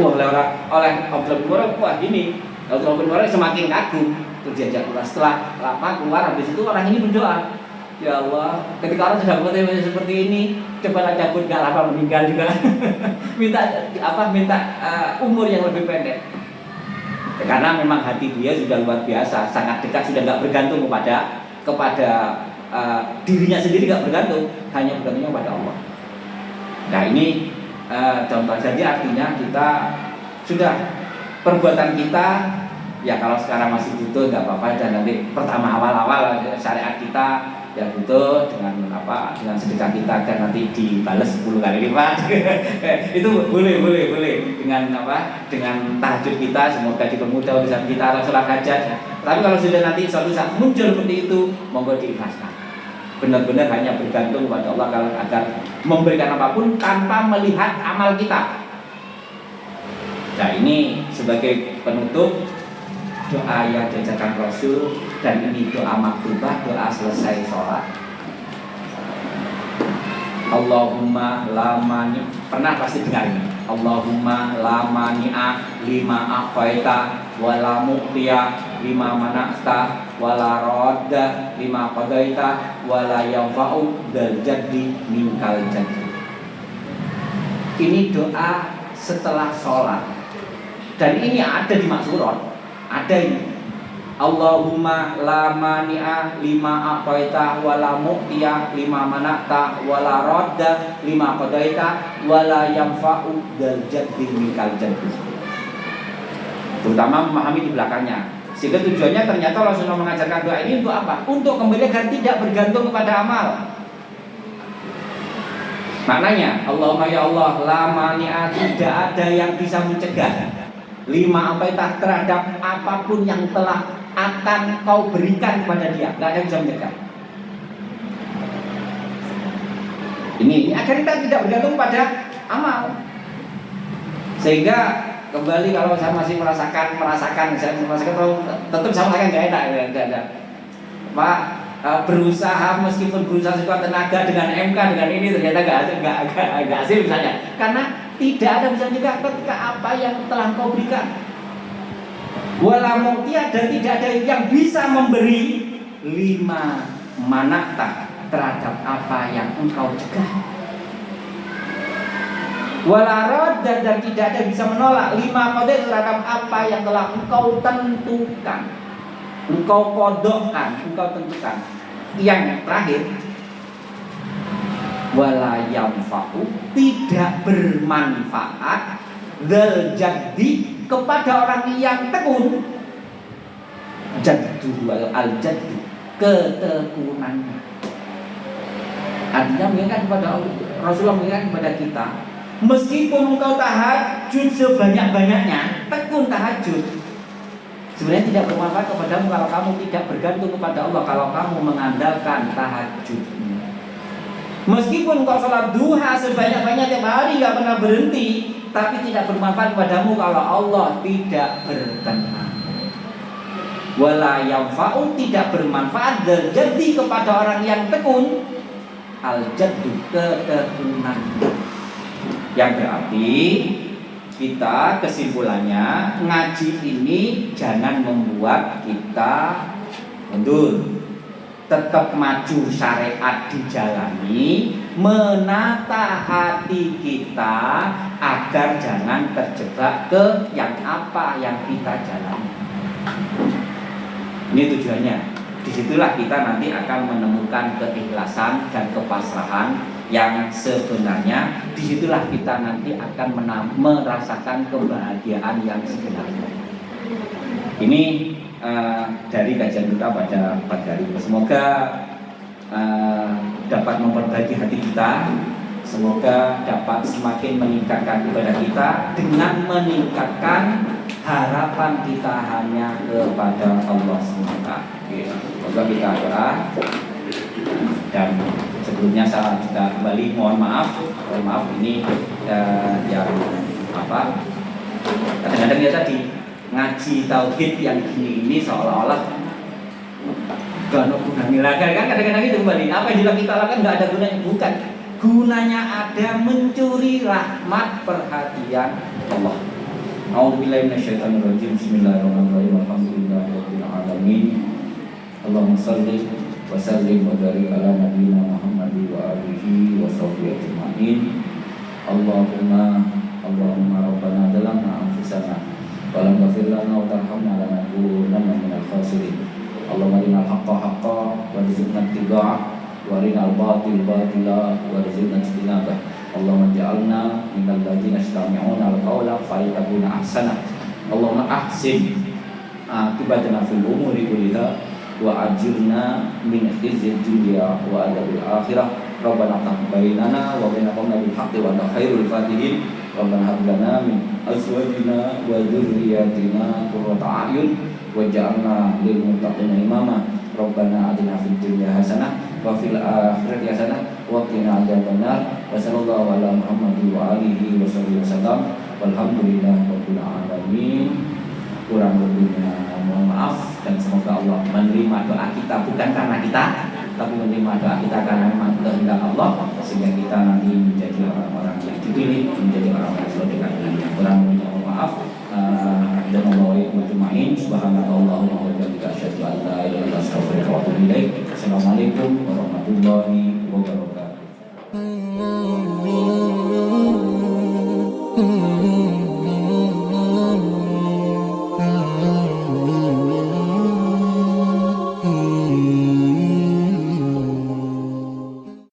Wah, oleh Abdullah bin Mubarak, wah gini, Abdullah bin Mubarak semakin kagum. Terus diajak keluar. Setelah lama keluar, habis itu orang ini berdoa, ya Allah, ketika orang sudah berdoa seperti ini, cobalah cabut, gak lama meninggal juga. minta umur yang lebih pendek. Karena memang hati dia sudah luar biasa, sangat dekat, sudah nggak bergantung kepada dirinya sendiri, nggak bergantung, hanya bergantungnya pada Allah. Nah ini contoh. Jadi artinya kita sudah perbuatan kita, ya kalau sekarang masih butuh nggak apa-apa, dan nanti pertama awal-awal syariat kita ya butuh dengan sedekah kita agar nanti dibalas 10 kali lipat. Itu boleh dengan tahajud kita, semoga dipermudah urusan kita, sholat hajat. Tapi kalau sudah nanti suatu saat muncul seperti itu, monggo diikhlaskan. Benar-benar hanya bergantung kepada Allah agar memberikan apapun tanpa melihat amal kita. Nah ini sebagai penutup doa yang diajarkan Rasul, dan ini doa maktubah, doa selesai sholat. Allahumma la mani, pernah pasti dengar ini. Allahumma la mani'a lima a'taita wa la mu'tiya lima mana'ta wa la radda lima qadaita wa la yanfa'u dzal jaddi minkal jaddi. Ini doa setelah sholat, dan ini ada di Maksurat. Ada ini. Allahumma la mani'a lima a'taita wa la mu'tiya lima mana'ta wa la radda lima qadaita wa la yanfa'u dzal jaddi minkal jaddi. Terutama memahami di belakangnya. Sehingga tujuannya ternyata Rasulullah mengajarkan doa ini untuk apa? Untuk kembali agar tidak bergantung kepada amal. Maknanya, Allahumma ya Allah, la mani'a, tidak ada yang bisa mencegah lima a'taita, terhadap apapun yang telah akan kau berikan kepada dia, tidak ada yang bisa mencegah. Ini agar kita tidak bergantung pada amal. Sehingga kembali, kalau saya masih merasakan tetap saya merasakan gak enak, Pak, berusaha meskipun berusaha sekuat tenaga dengan MK, dengan ini ternyata gak hasil misalnya, karena tidak ada bisa juga ketika apa yang telah kau berikan. Wala mu'tiya, dan tidak ada yang bisa memberi lima manakta, terhadap apa yang engkau cegah. Wala radda, dan tidak ada yang bisa menolak lima qada, terhadap apa yang telah engkau tentukan, engkau kodokkan, engkau tentukan. Yang terakhir, wala yanfa'u, tidak bermanfaat, dzal jaddi, kepada orang yang tekun. Jaddu al jaddu, ketekunannya. Artinya mengingatkan kepada Rasulullah, mengingatkan kepada kita, meskipun engkau tahajud sebanyak-banyaknya, tekun tahajud, sebenarnya tidak bermanfaat kepadamu kalau kamu tidak bergantung kepada Allah, kalau kamu mengandalkan tahajudmu. Meskipun engkau sholat duha sebanyak-banyaknya tiap hari, gak pernah berhenti, tapi tidak bermanfaat kepadamu kalau Allah tidak berkenan. Wala yanfa'u, tidak bermanfaat, jadi kepada orang yang tekun, al-jaddu, ketekunan. Yang berarti kita kesimpulannya, ngaji ini jangan membuat kita mundur, tetap maju, syariat dijalani, menata hati kita agar jangan terjebak ke yang apa yang kita jalani. Ini tujuannya. Disitulah kita nanti akan menemukan keikhlasan dan kepasrahan yang sebenarnya. Disitulah kita nanti akan merasakan kebahagiaan yang sebenarnya. Ini dari kajian kita pada pagi hari. Semoga dapat memperbaiki hati kita. Semoga dapat semakin meningkatkan ibadah kita dengan meningkatkan harapan kita hanya kepada Allah SWT. Semoga kita doa dan Sebelumnya saya juga kembali mohon maaf ini yang apa? Kadang-kadang ya tadi ngaji tauhid yang gini ini seolah-olah gak ada gunanya lagi kan, kadang-kadang itu kembali apa yang kita lakukan nggak ada gunanya, bukan, gunanya ada mencuri rahmat perhatian Allah. A'udzubillahi minasyaitonirrajim. Bismillahirrahmanirrahim. Alhamdulillahirabbil alamin. Allahumma shalli wa sallim wa barik ala nabiyyina Muhammad wa alihi wa sahbihi ajma'in. Allahumma rabbana zalamna anfusana wa lam taghfir lana wa tarhamna lanakunanna minal khasirin. Allahumma arinal haqqa haqqan warzuqna ittiba'ah wa arinal batila batila warzuqna ijtinabah. Allahumma ja'alna minal ladzina yastami'una al-qawla fayattabi'una ahsana. Allahumma ahsin akibatana fil umuri kulliha wa ajirna min khizyid dunya wa adzabil akhirah. Rabbana taqabbal wa baina qawmina bil haqqi wa anta khairul fatihin. Rabbana hab lana min azwajina wa dzurriyyatina qurrata a'yun waj'alna lil muttaqina imama. Rabbana atina fid dunya hasanah wa fil akhirati hasanah wa qina adzabannar. Wa sallallahu ala Muhammadin wa alihi wa sahbihi wasallam. Walhamdulillahirabbil alamin. Kurang lebihnya mohon maaf, dan semoga Allah menerima doa kita bukan karena kita, tapi menerima doa kita karena memang kehendak Allah, sehingga kita nanti menjadi orang-orang yang dipilih, menjadi orang-orang yang selalu dekat dengan yang kurang lebihnya mohon maaf. Dan Allah majma'in. Subhanallahumma wa bihamdika asyhadu an la ilaha illa anta astaghfiruka wa atubu ilaik. Assalamualaikum warahmatullahi wabarakatuh.